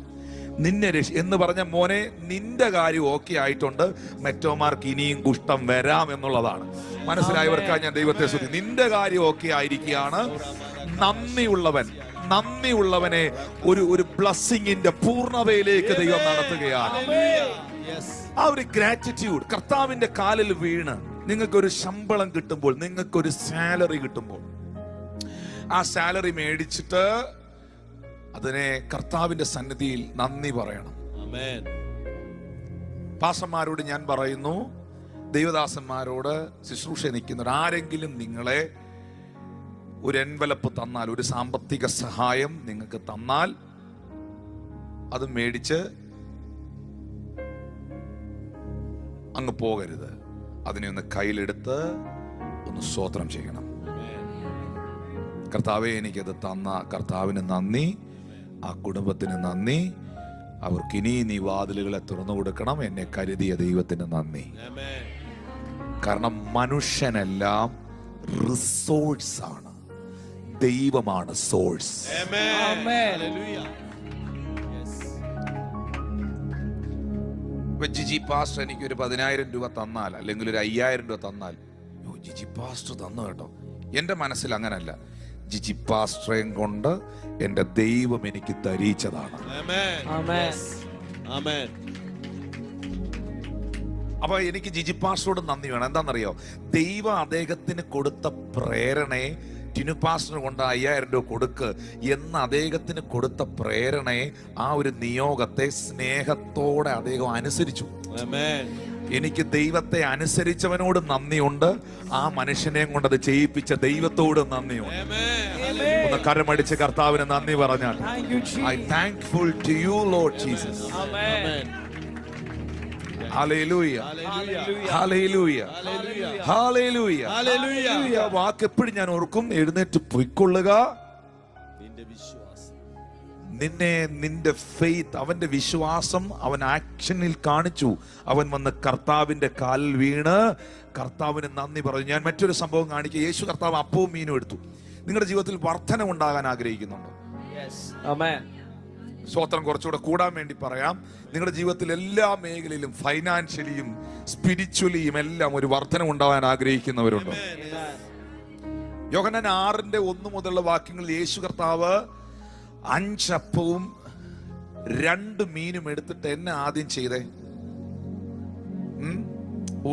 നിന്നെ എന്ന് പറഞ്ഞ മോനെ, നിന്റെ കാര്യം ഓക്കെ ആയിട്ടുണ്ട്, മറ്റോമാർക്ക് ഇനിയും കുഷ്ഠം വരാം എന്നുള്ളതാണ്. മനസ്സിലായവർക്കാണ് ഞാൻ ദൈവത്തെ സ്തുതി. നിന്റെ കാര്യം ഓക്കെ ആയിരിക്കുകയാണ്. നന്ദിയുള്ളവനെ ഒരു ബ്ലെസ്സിങ്ങിന്റെ പൂർണ്ണതയിലേക്ക് ദൈവം നടത്തുകയാണ്. ആ ഒരു ഗ്രാറ്റിറ്റ്യൂഡ്, കർത്താവിന്റെ കാലിൽ വീണ് നിങ്ങൾക്കൊരു ശമ്പളം കിട്ടുമ്പോൾ, നിങ്ങൾക്കൊരു സാലറി കിട്ടുമ്പോൾ, ആ സാലറി മേടിച്ചിട്ട് അതിനെ കർത്താവിന്റെ സന്നിധിയിൽ നന്ദി പറയണം. പാസ്റ്റർമാരോട് ഞാൻ പറയുന്നു, ദൈവദാസന്മാരോട്, ശുശ്രൂഷ നിൽക്കുന്നവർ ആരെങ്കിലും നിങ്ങളെ ഒരു എൻവലപ്പ് തന്നാൽ, ഒരു സാമ്പത്തിക സഹായം നിങ്ങൾക്ക് തന്നാൽ, അത് മേടിച്ച് അങ്ങ് പോകരുത്. അതിനെ ഒന്ന് കയ്യിലെടുത്ത് ഒന്ന് സ്തോത്രം ചെയ്യണം. കർത്താവെ, എനിക്കത് തന്ന കർത്താവിന് നന്ദി, ആ കുടുംബത്തിന് നന്ദി, അവർക്ക് ഇനി നീ വാതിലുകളെ തുറന്നു കൊടുക്കണം, എന്നെ കരുതിയ ദൈവത്തിന് നന്ദി. കാരണം മനുഷ്യനെല്ലാം റിസോഴ്സ് ആണ്, ദൈവമാണ് സോഴ്സ്. ജിജി പാസ്റ്റർ എനിക്കൊരു 10,000 രൂപ തന്നാൽ, അല്ലെങ്കിൽ ഒരു 5,000 രൂപ തന്നാൽ, ജിജി പാസ്റ്റർ തന്നു കേട്ടോ. എന്റെ മനസ്സിൽ അങ്ങനല്ല. ജിജി പാസ്റ്ററേയും കൊണ്ട് എന്റെ ദൈവം എനിക്ക് തരീച്ചതാണ്. അപ്പൊ എനിക്ക് ജിജി പാസ്റ്ററോട് നന്ദി വേണം. എന്താണെന്നറിയോ? ദൈവം അദ്ദേഹത്തിന് കൊടുത്ത പ്രേരണയെ, ടിനു പാസ്റ്റർ കൊണ്ട് 5,000 രൂപ കൊടുക്ക് എന്ന് അദ്ദേഹത്തിന് കൊടുത്ത പ്രേരണയെ, ആ ഒരു നിയോഗത്തെ സ്നേഹത്തോടെ അദ്ദേഹം അനുസരിച്ചു. എനിക്ക് ദൈവത്തെ അനുസരിച്ചവനോട് നന്ദിയുണ്ട്, ആ മനുഷ്യനെ കൊണ്ട് അത് ചെയ്യിപ്പിച്ച ദൈവത്തോട് നന്ദിയുണ്ട്. ഒന്ന് കരമടിച്ച് കർത്താവിന് നന്ദി പറഞ്ഞാൽ, I thankful to you Lord Jesus. Hallelujah, hallelujah, hallelujah, hallelujah. വാക്ക് എപ്പോഴും ഞാൻ ഓർക്കും, എഴുന്നേറ്റ് പൊയ്ക്കൊള്ളുക. നിന്റെ ഫെയ്ത്ത്, അവന്റെ വിശ്വാസം അവൻ ആക്ഷനിൽ കാണിച്ചു. അവൻ വന്ന് കർത്താവിന്റെ കാലിൽ വീണ് കർത്താവിന് നന്ദി പറഞ്ഞു. ഞാൻ മറ്റൊരു സംഭവം കാണിക്കുക. യേശു കർത്താവ് അപ്പവും മീനും എടുത്തു. നിങ്ങളുടെ ജീവിതത്തിൽ വർധന ഉണ്ടാകാൻ ആഗ്രഹിക്കുന്നുണ്ടോ? സ്വത്രം കുറച്ചുകൂടെ കൂടാൻ വേണ്ടി പറയാം. നിങ്ങളുടെ ജീവിതത്തിൽ എല്ലാ മേഖലയിലും, ഫൈനാൻഷ്യലിയും സ്പിരിച്വലിയും എല്ലാം ഒരു വർധന ഉണ്ടാകാൻ ആഗ്രഹിക്കുന്നവരുണ്ടോ? യോഹന്നാൻ 6:1 മുതലുള്ള വാക്യങ്ങളിൽ യേശു കർത്താവ് 5 അപ്പവും 2 മീനും എടുത്തിട്ട് എന്നെ ആദ്യം ചെയ്തേ,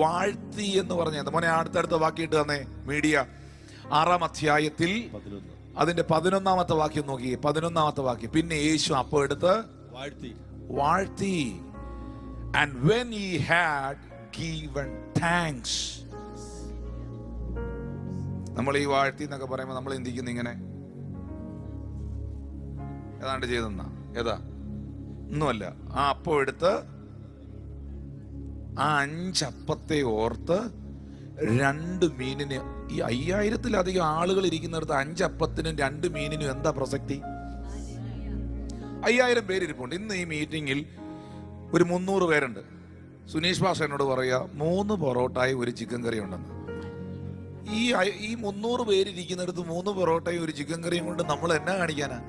വാഴ്ത്തി എന്ന് പറഞ്ഞ മോനെ. അടുത്തടുത്ത വാക്യം തന്നെ മീഡിയ 6-ാം അധ്യായത്തിൽ അതിന്റെ 11-ാമത്തെ വാക്യം നോക്കിയേ. 11-ാമത്തെ വാക്യം, പിന്നെ യേശു അപ്പം എടുത്ത് വാഴ്ത്തി. And when he had given thanks. നമ്മൾ ഈ വാഴ്ത്തി എന്നൊക്കെ പറയുമ്പോൾ നമ്മൾ എന്തിക്കുന്നു? ഇങ്ങനെ ഏതാണ്ട് ചെയ്തെന്നാ, ഏതാ ഒന്നുമല്ല. ആ അപ്പം എടുത്ത് ആ 5 അപ്പത്തെ ഓർത്ത് 2 മീനിന്, ഈ 5000-ലധികം ആളുകൾ ഇരിക്കുന്നിടത്ത് 5 അപ്പത്തിനും 2 മീനിനും എന്താ പ്രസക്തി? 5000 പേരിരിപ്പുണ്ട്. ഇന്ന് ഈ മീറ്റിങ്ങിൽ ഒരു 300 പേരുണ്ട്. സുനീഷ് ഭാഷ എന്നോട് പറയാ 3 പൊറോട്ടയും 1 ചിക്കൻ കറി ഉണ്ടെന്ന്. ഈ 300 പേരിരിക്കുന്നിടത്ത് 3 പൊറോട്ടയും 1 ചിക്കൻ കറിയും കൊണ്ട് നമ്മൾ എന്നാ കാണിക്കാനാ?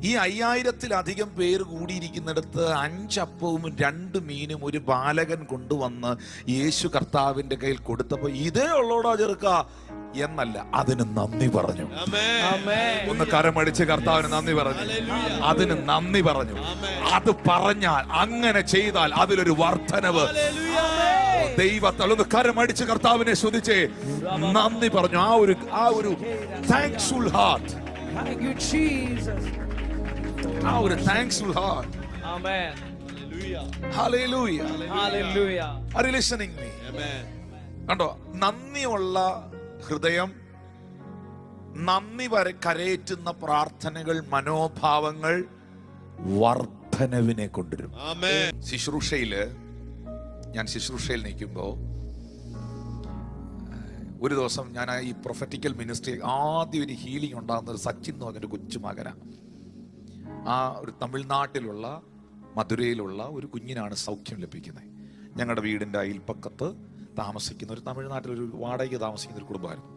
ഈ 5000-ലധികം പേര് കൂടിയിരിക്കുന്നിടത്ത് 5 അപ്പവും 2 മീനും ഒരു ബാലകൻ കൊണ്ടുവന്ന് യേശു കർത്താവിന്റെ കയ്യിൽ കൊടുത്തപ്പോ ഇതേ ഉള്ളോടാ ചെറുക്ക എന്നല്ല, അതിന് നന്ദി പറഞ്ഞു. ഒന്ന് കരമടിച്ച് കർത്താവിന് നന്ദി പറഞ്ഞു. അതിന് നന്ദി പറഞ്ഞു. അത് പറഞ്ഞാൽ, അങ്ങനെ ചെയ്താൽ അതിലൊരു വർധനവ്. ദൈവത്താൽ ഒന്ന് കരമടിച്ച് കർത്താവിനെ സ്തുതിച്ചേ, നന്ദി പറഞ്ഞു. ആ ഒരു താങ്ക്ഫുൾ ഹാർട്ട്, ആ ഒരു thankful heart. Amen. Hallelujah. Hallelujah. Are you listening me? കണ്ടോ, നന്ദിയുള്ള ഹൃദയം, നന്ദി കരയേറ്റുന്ന പ്രാർത്ഥനകൾ, മനോഭാവങ്ങൾ വർധനവിനെ കൊണ്ടുവരും. ഞാൻ ശുശ്രൂഷയിൽ നിൽക്കുമ്പോ ഒരു ദിവസം ഞാൻ ഈ പ്രൊഫറ്റിക്കൽ മിനിസ്ട്രി ആദ്യം ഒരു ഹീലിംഗ് ഉണ്ടാകുന്ന ഒരു സച്ചിൻ എന്ന് പറഞ്ഞൊരു കൊച്ചുമകനാണ്. ഒരു തമിഴ്നാട്ടിലുള്ള മധുരയിലുള്ള ഒരു കുഞ്ഞിനാണ് സൗഖ്യം ലഭിക്കുന്നത്. ഞങ്ങളുടെ വീടിൻ്റെ അയൽപ്പക്കത്ത് താമസിക്കുന്ന ഒരു തമിഴ്നാട്ടിലൊരു വാടകയ്ക്ക് താമസിക്കുന്ന ഒരു കുടുംബമായിരുന്നു.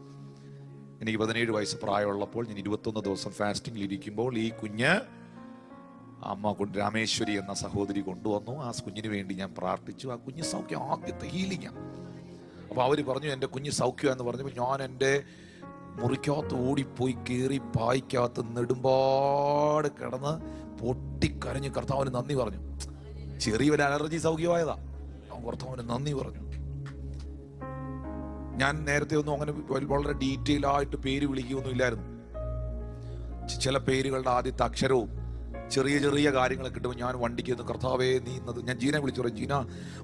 എനിക്ക് 17 വയസ്സ് പ്രായമുള്ളപ്പോൾ ഞാൻ 21 ദിവസം ഫാസ്റ്റിംഗിൽ ഇരിക്കുമ്പോൾ ഈ കുഞ്ഞ് അമ്മ രാമേശ്വരി എന്ന സഹോദരി കൊണ്ടുവന്നു. ആ കുഞ്ഞിന് വേണ്ടി ഞാൻ പ്രാർത്ഥിച്ചു. ആ കുഞ്ഞ് സൗഖ്യം, ആദ്യത്തെ ഹീലിംഗാണ്. അപ്പോൾ അവർ പറഞ്ഞു എൻ്റെ കുഞ്ഞ് സൗഖ്യം എന്ന് പറഞ്ഞപ്പോൾ ഞാൻ എൻ്റെ മുറിക്കകത്ത് ഓടിപ്പോയി കയറി പായ്ക്കകത്ത് നെടുമ്പാട് കിടന്ന് പൊട്ടിക്കരഞ്ഞ് കർത്താവിന് നന്ദി പറഞ്ഞു. ചെറിയൊരു അലർജി സൗഖ്യമായതാ. കർത്താവിന് നന്ദി പറഞ്ഞു. ഞാൻ നേരത്തെ ഒന്നും അങ്ങനെ വളരെ ഡീറ്റെയിൽ ആയിട്ട് പേര് വിളിക്കുകയൊന്നും ഇല്ലായിരുന്നു. ചില പേരുകളുടെ ആദ്യത്തെ അക്ഷരവും ചെറിയ ചെറിയ കാര്യങ്ങൾ കിട്ടുമ്പോൾ ഞാൻ വണ്ടിക്ക് ഒന്ന് കർത്താവേ നീ ഇന്നത്, ഞാൻ ജീനെ വിളിച്ചു പറയും, ജീന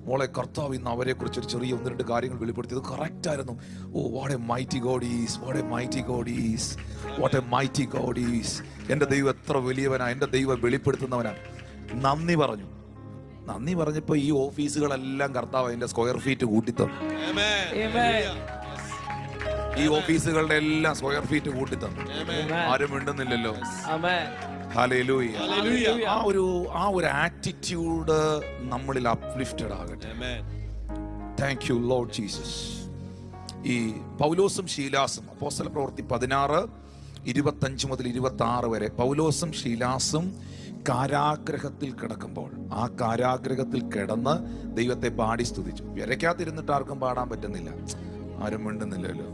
മോളെ കർത്താവ് ഇന്ന് അവരെ കുറിച്ച് ഒരു ചെറിയ 1-2 കാര്യങ്ങൾ വെളിപ്പെടുത്തിയത് കറക്റ്റ് ആയിരുന്നു. Oh what a mighty God is, what a mighty God is, what a mighty God is. എൻ്റെ ദൈവം എത്ര വലിയവനാ, എൻ്റെ ദൈവം വെളിപ്പെടുത്തുന്നവനാണ്. നന്ദി പറഞ്ഞു. നന്ദി പറഞ്ഞപ്പോ ഈ ഓഫീസുകളെല്ലാം കർത്താവ് അതിന്റെ സ്ക്വയർ ഫീറ്റ് കൂട്ടിത്തന്നു. ഈ ഓഫീസുകളുടെ എല്ലാം സ്ക്വയർ ഫീറ്റ് കൂട്ടിത്തന്നു. ആരും മിണ്ടുന്നില്ലല്ലോ. ഹല്ലേലൂയ. ആ ഒരു ആറ്റിറ്റ്യൂഡ് നമ്മളിൽ അപ്ലിഫ്റ്റഡ് ആകട്ടെ. Thank you Lord Jesus. ഈ പൗലോസും ശീലാസും അപ്പോസ്തല പ്രവൃത്തി 16:25 മുതൽ 26 വരെ പൗലോസും ശീലാസും കാരാഗ്രഹത്തിൽ കിടക്കുമ്പോൾ ആ കാരാഗ്രഹത്തിൽ കിടന്ന് ദൈവത്തെ പാടി സ്തുതിച്ചു. വിരയ്ക്കാതിരുന്നിട്ട് ആർക്കും പാടാൻ പറ്റുന്നില്ല. ആരും മിണ്ടുന്നില്ലല്ലോ.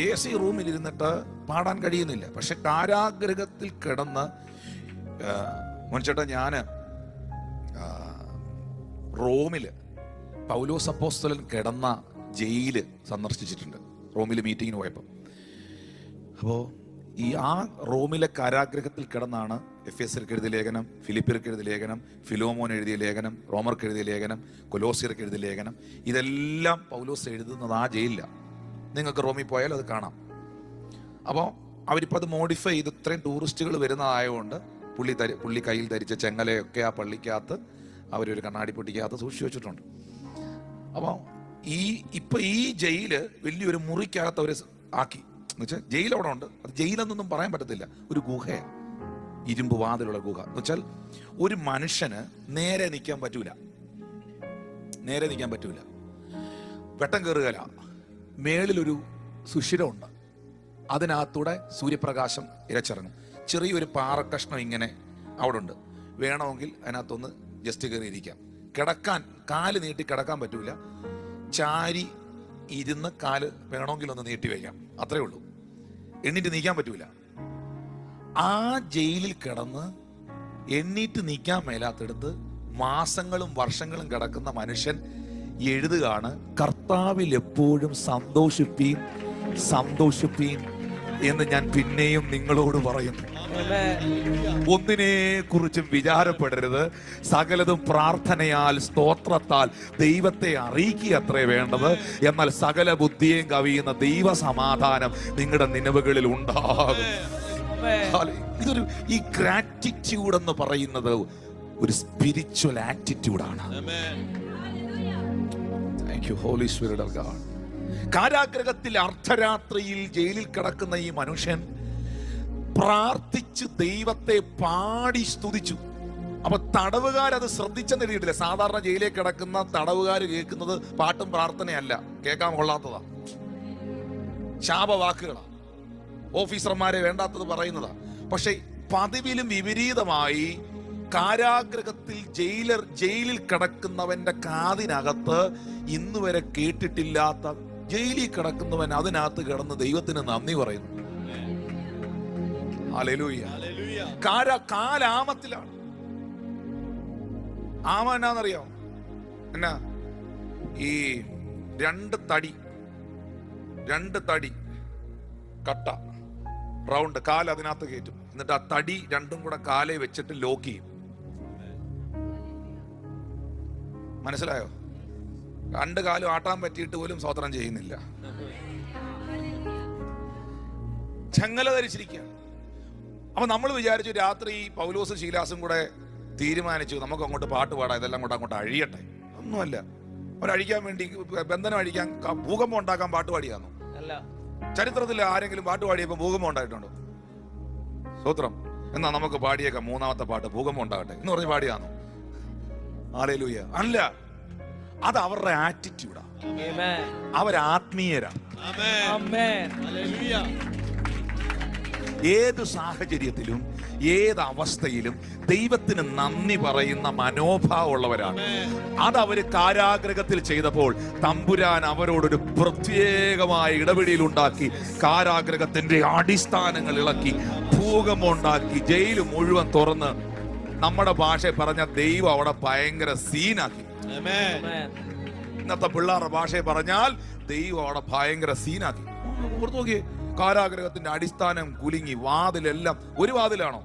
AC റൂമിൽ ഇരുന്നിട്ട് പാടാൻ കഴിയുന്നില്ല. പക്ഷെ കാരാഗ്രഹത്തിൽ കിടന്ന് മോൻചേട്ടാ, ഞാൻ റോമില് പൗലോസ് അപ്പോസ്തലൻ കിടന്ന ജയില് സന്ദർശിച്ചിട്ടുണ്ട്. റോമിൽ മീറ്റിങ്ങിന് പോയപ്പോൾ. അപ്പോൾ ആ റോമിലെ കാരാഗ്രഹത്തിൽ കിടന്നാണ് എഫേസ്യർക്ക് എഴുതിയ ലേഖനം, ഫിലിപ്പിയർക്ക് എഴുതിയ ലേഖനം, ഫിലോമോൻ എഴുതിയ ലേഖനം, റോമർക്ക് എഴുതിയ ലേഖനം, കൊലോസ്യർക്ക് എഴുതിയ ലേഖനം, ഇതെല്ലാം പൗലോസ് എഴുതുന്നത് ആ ജയിലിലാണ്. നിങ്ങൾക്ക് റോമിൽ പോയാൽ അത് കാണാം. അപ്പോൾ അവരിപ്പോൾ അത് മോഡിഫൈ ചെയ്ത് ഇത്രയും ടൂറിസ്റ്റുകൾ വരുന്നതായതുകൊണ്ട് പുള്ളി കയ്യിൽ ധരിച്ച ചെങ്ങലയൊക്കെ ആ പള്ളിക്കകത്ത് അവരൊരു കണ്ണാടി പൊട്ടിക്കകത്ത് സൂക്ഷിച്ചു വെച്ചിട്ടുണ്ട്. അപ്പോൾ ഈ ജയില് വലിയൊരു മുറിക്കകത്ത് അവർ ആക്കി. എന്ന് വെച്ചാൽ ജയിൽ അവിടെ ഉണ്ട്. അത് ജയിലെന്നൊന്നും പറയാൻ പറ്റത്തില്ല, ഒരു ഗുഹയാണ്, ഇരുമ്പ് വാതിലുള്ള ഗുഹ. എന്ന് വെച്ചാൽ ഒരു മനുഷ്യന് നേരെ നിൽക്കാൻ പറ്റൂല. വെട്ടം കയറുകയില്ല. മേളിലൊരു സുഷിരമുണ്ട്, അതിനകത്തൂടെ സൂര്യപ്രകാശം ഇരച്ചിറങ്ങും. ചെറിയൊരു പാറക്കഷ്ണം ഇങ്ങനെ അവിടെ ഉണ്ട്. വേണമെങ്കിൽ അതിനകത്തൊന്ന് ജസ്റ്റ് കയറിയിരിക്കാം. കിടക്കാൻ കാല് നീട്ടി കിടക്കാൻ പറ്റൂല. ചാരി ഇരുന്ന് കാല് വേണമെങ്കിൽ ഒന്ന് നീട്ടി വയ്ക്കാം, അത്രേ ഉള്ളൂ. എണ്ണീറ്റ് നീക്കാൻ പറ്റൂല. ആ ജയിലിൽ കിടന്ന് എണ്ണീറ്റ് നീക്കാൻ മേലാത്തെടുത്ത് മാസങ്ങളും വർഷങ്ങളും കിടക്കുന്ന മനുഷ്യൻ എഴുതുകയാണ്, കർത്താവിൽ എപ്പോഴും സന്തോഷിപ്പീൻ എന്ന് ഞാൻ പിന്നെയും നിങ്ങളോട് പറയുന്നു. ഒന്നിനെ കുറിച്ചും വിചാരപ്പെടരുത്. സകലതും പ്രാർത്ഥനയാൽ സ്തോത്രത്താൽ ദൈവത്തെ അറിയിക്കുക അത്രേ വേണ്ടത്. എന്നാൽ സകല ബുദ്ധിയും കവിയുന്ന ദൈവ സമാധാനം നിങ്ങളുടെ നിലവുകളിൽ ഉണ്ടാകും. ഇതൊരു ഈ ഗ്രാറ്റിറ്റ്യൂഡ് എന്ന് പറയുന്നത് ഒരു spiritual ആറ്റിറ്റ്യൂഡാണ്. Thank you, Holy Spirit of God. കാരാഗ്രഹത്തിൽ അർദ്ധരാത്രിയിൽ ജയിലിൽ കിടക്കുന്ന ഈ മനുഷ്യൻ പ്രാർത്ഥിച്ച് ദൈവത്തെ പാടി സ്തുതിച്ചു. അപ്പൊ തടവുകാരത് ശ്രദ്ധിച്ചെന്ന് എഴുതിയിട്ടില്ല. സാധാരണ ജയിലിൽ കിടക്കുന്ന തടവുകാർ കേൾക്കുന്നത് പാട്ടും പ്രാർത്ഥനയല്ല, കേൾക്കാൻ കൊള്ളാത്തതാ, ശാപവാക്കുകളാ, ഓഫീസർമാരെ വേണ്ടാത്തത് പറയുന്നതാ. പക്ഷെ പതിവിലും വിപരീതമായി കാരാഗ്രഹത്തിൽ ജയിലിൽ കിടക്കുന്നവന്റെ കാതിനകത്ത് ഇന്ന് വരെ കേട്ടിട്ടില്ലാത്ത, ജയിലിൽ കിടക്കുന്നവൻ അതിനകത്ത് കിടന്ന് ദൈവത്തിന് നന്ദി പറയുന്നു. ഹല്ലേലൂയ. കാലാമത്തിലാണ്. ആമ എന്നാന്നറിയാം? എന്നാ, ഈ രണ്ട് തടി കട്ട റൗണ്ട് കാൽ അതിനകത്ത് കയറ്റും. എന്നിട്ട് ആ തടി രണ്ടും കൂടെ കാലെ വെച്ചിട്ട് ലോക്ക് ചെയ്യും. മനസ്സിലായോ? രണ്ട് കാലും ആട്ടാൻ പറ്റിയിട്ട് പോലും സ്വതന്ത്രം ചെയ്യുന്നില്ല. ചങ്ങല ധരിച്ചിരിക്കുക. അപ്പൊ നമ്മൾ വിചാരിച്ചു രാത്രി പൗലോസും ശീലാസും കൂടെ തീരുമാനിച്ചു നമുക്ക് അങ്ങോട്ട് പാട്ട് പാടാം, ഇതെല്ലാം കൂടെ അങ്ങോട്ട് അഴിയട്ടെ. ഒന്നുമല്ല. അവരഴിക്കാൻ വേണ്ടി, ബന്ധനം അഴിക്കാൻ, ഭൂകമ്പം ഉണ്ടാക്കാൻ പാട്ട് പാടിയാന്നു. ചരിത്രത്തിൽ ആരെങ്കിലും പാട്ട് പാടിയപ്പോ ഭൂകമ്പം ഉണ്ടായിട്ടുണ്ടോ? സ്തോത്രം. എന്നാ നമുക്ക് പാടിയേക്കാം മൂന്നാമത്തെ പാട്ട്, ഭൂകമ്പം ഉണ്ടാകട്ടെ എന്ന് പറഞ്ഞ് പാടിയാന്നു. ഹല്ലേലൂയ. അല്ല, അത് അവരുടെ ആറ്റിറ്റ്യൂഡാ. അവരാത്മീയരാ. ഏത് സാഹചര്യത്തിലും ഏത് അവസ്ഥയിലും ദൈവത്തിന് നന്ദി പറയുന്ന മനോഭാവമുള്ളവരാണ്. അതവര് കാരാഗ്രഹത്തിൽ ചെയ്തപ്പോൾ തമ്പുരാൻ അവരോടൊരു പ്രത്യേകമായ ഇടപെടൽ ഉണ്ടാക്കി. കാരാഗ്രഹത്തിന്റെ അടിസ്ഥാനങ്ങൾ ഇളക്കി, ഭൂകമ്പം ഉണ്ടാക്കി, ജയിൽ മുഴുവൻ തുറന്ന്, നമ്മുടെ ഭാഷ പറഞ്ഞ ദൈവം അവിടെ ഭയങ്കര സീനാക്കി. ഇന്നത്തെ പിള്ളേരുടെ ഭാഷയെ പറഞ്ഞാൽ ദൈവം അവിടെ ഭയങ്കര സീനാക്കി. നോക്കിയേ, കാരാഗ്രഹത്തിന്റെ അടിസ്ഥാനം കുലുങ്ങി, വാതിലെല്ലാം, ഒരു വാതിലാണോ?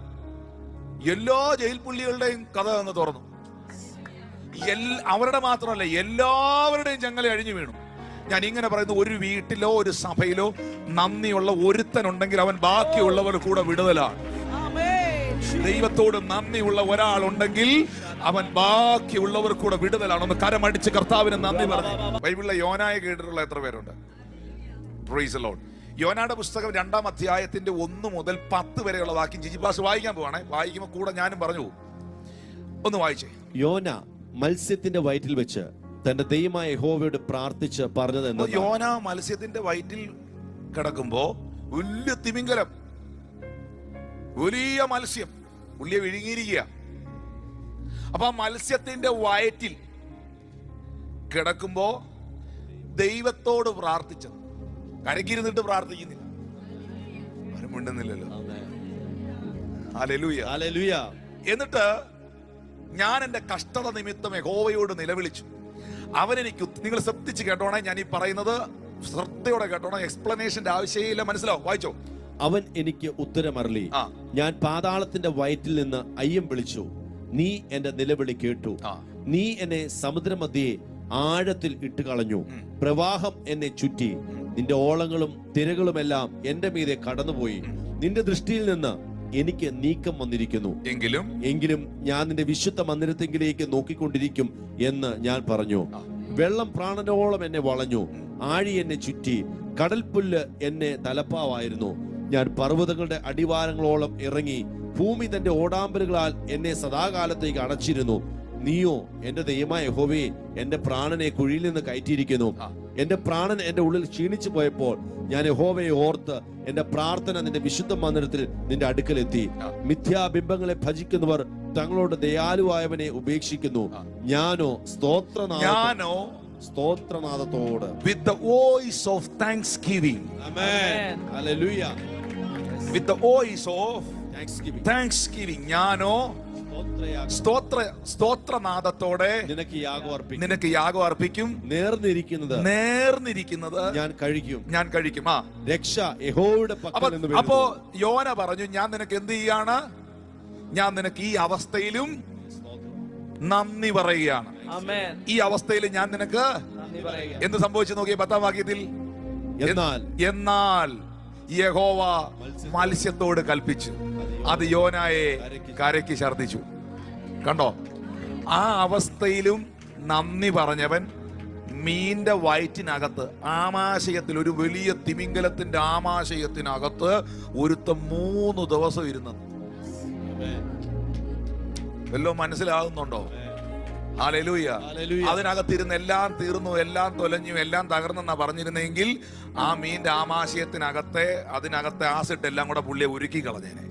എല്ലാ ജയിൽ പുള്ളികളുടെയും കഥ അങ്ങ് തുറന്നു. അവരുടെ മാത്രമല്ല, എല്ലാവരുടെയും ചങ്ങല അഴിഞ്ഞു വീണു. ഞാൻ ഇങ്ങനെ പറയുന്നു, ഒരു വീട്ടിലോ ഒരു സഭയിലോ നന്ദിയുള്ള ഒരുത്തനുണ്ടെങ്കിൽ അവൻ ബാക്കിയുള്ളവർ കൂടെ വിടുതലാണ്. ദൈവത്തോട് നന്ദിയുള്ള ഒരാളുണ്ടെങ്കിൽ അവൻ ബാക്കിയുള്ളവർ കൂടെ വിടുതലാണ്. ഒന്ന് കരമടിച്ച് കർത്താവിന് നന്ദി പറഞ്ഞു. ബൈബിളിലെ യോനായെ കേട്ടിട്ടുള്ള എത്ര പേരുണ്ട്? Praise the Lord. യോനയുടെ പുസ്തകം 2-ാം അധ്യായത്തിന്റെ 1 മുതൽ 10 വരെയുള്ള വാക്യം ജിജിപാസ് വായിക്കാൻ പോവാണേ. വായിക്കുമ്പോൾ കൂടെ ഞാനും പറഞ്ഞു പോകും. ഒന്ന് വായിച്ചേ. യോന മത്സ്യത്തിന്റെ വയറ്റിൽ വെച്ച് തന്റെ ദൈവമായ യഹോവയോട് പ്രാർത്ഥിച്ച് പറഞ്ഞത് എന്ന്. യോന മത്സ്യത്തിന്റെ വയറ്റിൽ കിടക്കുമ്പോ വലിയ തിമിംഗലം, വലിയ മത്സ്യം പുള്ളിയെ വിഴുങ്ങിയിരിക്കുക. അപ്പൊ മത്സ്യത്തിന്റെ വയറ്റിൽ കിടക്കുമ്പോ ദൈവത്തോട് പ്രാർത്ഥിച്ചത്. കരക്കിരുന്നിട്ട് പ്രാർത്ഥിക്കുന്നില്ല, അവരും മിണ്ടുന്നില്ലല്ലോ. Hallelujah, hallelujah. എന്നിട്ട് ഞാൻ എന്റെ കഷ്ടത നിമിത്തം യഹോവയോട് നിലവിളിച്ചു. അവനെനിക്ക്, നിങ്ങൾ ശ്രദ്ധിച്ച് കേട്ടോണേ, ഞാൻ ഈ പറയുന്നത് ശ്രദ്ധയോടെ കേട്ടോണേ, എക്സ്പ്ലനേഷന്റെ ആവശ്യമില്ല. മനസ്സിലാവും? വായിച്ചോ. അവൻ എനിക്ക് ഉത്തരമരളി, ഞാൻ പാതാളത്തിന്റെ വയറ്റിൽ നിന്ന് അയ്യം വിളിച്ചു, നീ എന്റെ നിലവിളി കേട്ടു. നീ എന്നെ സമുദ്രമധ്യേ ആഴത്തിൽ ഇട്ടുകളഞ്ഞു. പ്രവാഹം എന്നെ ചുറ്റി, നിന്റെ ഓളങ്ങളും തിരകളുമെല്ലാം എന്റെ മീതെ കടന്നുപോയി. നിന്റെ ദൃഷ്ടിയിൽ നിന്ന് എനിക്ക് നീക്കം വന്നിരിക്കുന്നു. എങ്കിലും ഞാൻ നിന്റെ വിശുദ്ധ മന്ദിരത്തെങ്കിലേക്ക് നോക്കിക്കൊണ്ടിരിക്കും എന്ന് ഞാൻ പറഞ്ഞു. വെള്ളം പ്രാണനോളം എന്നെ വളഞ്ഞു, ആഴി എന്നെ ചുറ്റി, കടൽപ്പുല്ല് എന്നെ തലപ്പാവായിരുന്നു. ഞാൻ പർവ്വതങ്ങളുടെ അടിവാരങ്ങളോളം ഇറങ്ങി, ഭൂമി തന്റെ ഓടാമ്പലുകളാൽ എന്നെ സദാകാലത്തേക്ക് അടച്ചിരുന്നു. നീയോ എന്റെ ദൈവമായ യഹോവേ, എന്റെ പ്രാണനെ കുഴിയിൽ നിന്ന് കയറ്റിയിരിക്കുന്നു. എന്റെ പ്രാണൻ എന്റെ ഉള്ളിൽ ക്ഷീണിച്ചു പോയപ്പോൾ ഞാൻ യഹോവയെ ഓർത്ത് എന്റെ പ്രാർത്ഥന നിന്റെ വിശുദ്ധ മന്ദിരത്തിൽ നിന്റെ അടുക്കലെത്തി. മിഥ്യാബിംബങ്ങളെ ഭജിക്കുന്നവർ തങ്ങളോട് ദയാലുവായവനെ ഉപേക്ഷിക്കുന്നു. ഞാനോ സ്തോത്രനാദത്തോട് with the voice of thanksgiving. Amen. Hallelujah. With the voice of thanksgiving. ഞാനോ സ്തോത്രനാദത്തോടെ നിനക്ക് യാഗം അർപ്പിക്കും. നേർന്നിരിക്കുന്നത് ഞാൻ കഴിക്കും. രക്ഷ യഹോവയുടെ പക്കൽ നിന്ന് വരുന്നു. അപ്പോ യോന പറഞ്ഞു, ഞാൻ നിനക്ക് എന്ത് ചെയ്യാണ്? ഞാൻ നിനക്ക് ഈ അവസ്ഥയിലും നന്ദി പറയുകയാണ്. ഈ അവസ്ഥയിൽ ഞാൻ നിനക്ക് എന്ത് സംഭവിച്ചു നോക്കിയ 10-ാം വാക്യത്തിൽ, എന്നാൽ യഹോവ മത്സ്യത്തോട് കൽപ്പിച്ചു, അത് യോനായെ കരയ്ക്ക് ഛർദ്ദിച്ചു. കണ്ടോ? ആ അവസ്ഥയിലും നന്ദി പറഞ്ഞവൻ മീന്റെ വയറ്റിനകത്ത് ആമാശയത്തിൽ, ഒരു വലിയ തിമിംഗലത്തിന്റെ ആമാശയത്തിനകത്ത് ഒരുത്തം 3 ദിവസം ഇരുന്നു. വല്ലതും മനസ്സിലാകുന്നുണ്ടോ? ഹല്ലേലൂയ. അതിനകത്തിരുന്ന് എല്ലാം തീർന്നു, എല്ലാം തൊലഞ്ഞു, എല്ലാം തകർന്നെന്നാ പറഞ്ഞിരുന്നെങ്കിൽ ആ മീന്റെ അതിനകത്തെ ആസിഡ് എല്ലാം കൂടെ പുള്ളിയെ ഉരുക്കി കളഞ്ഞേനെ.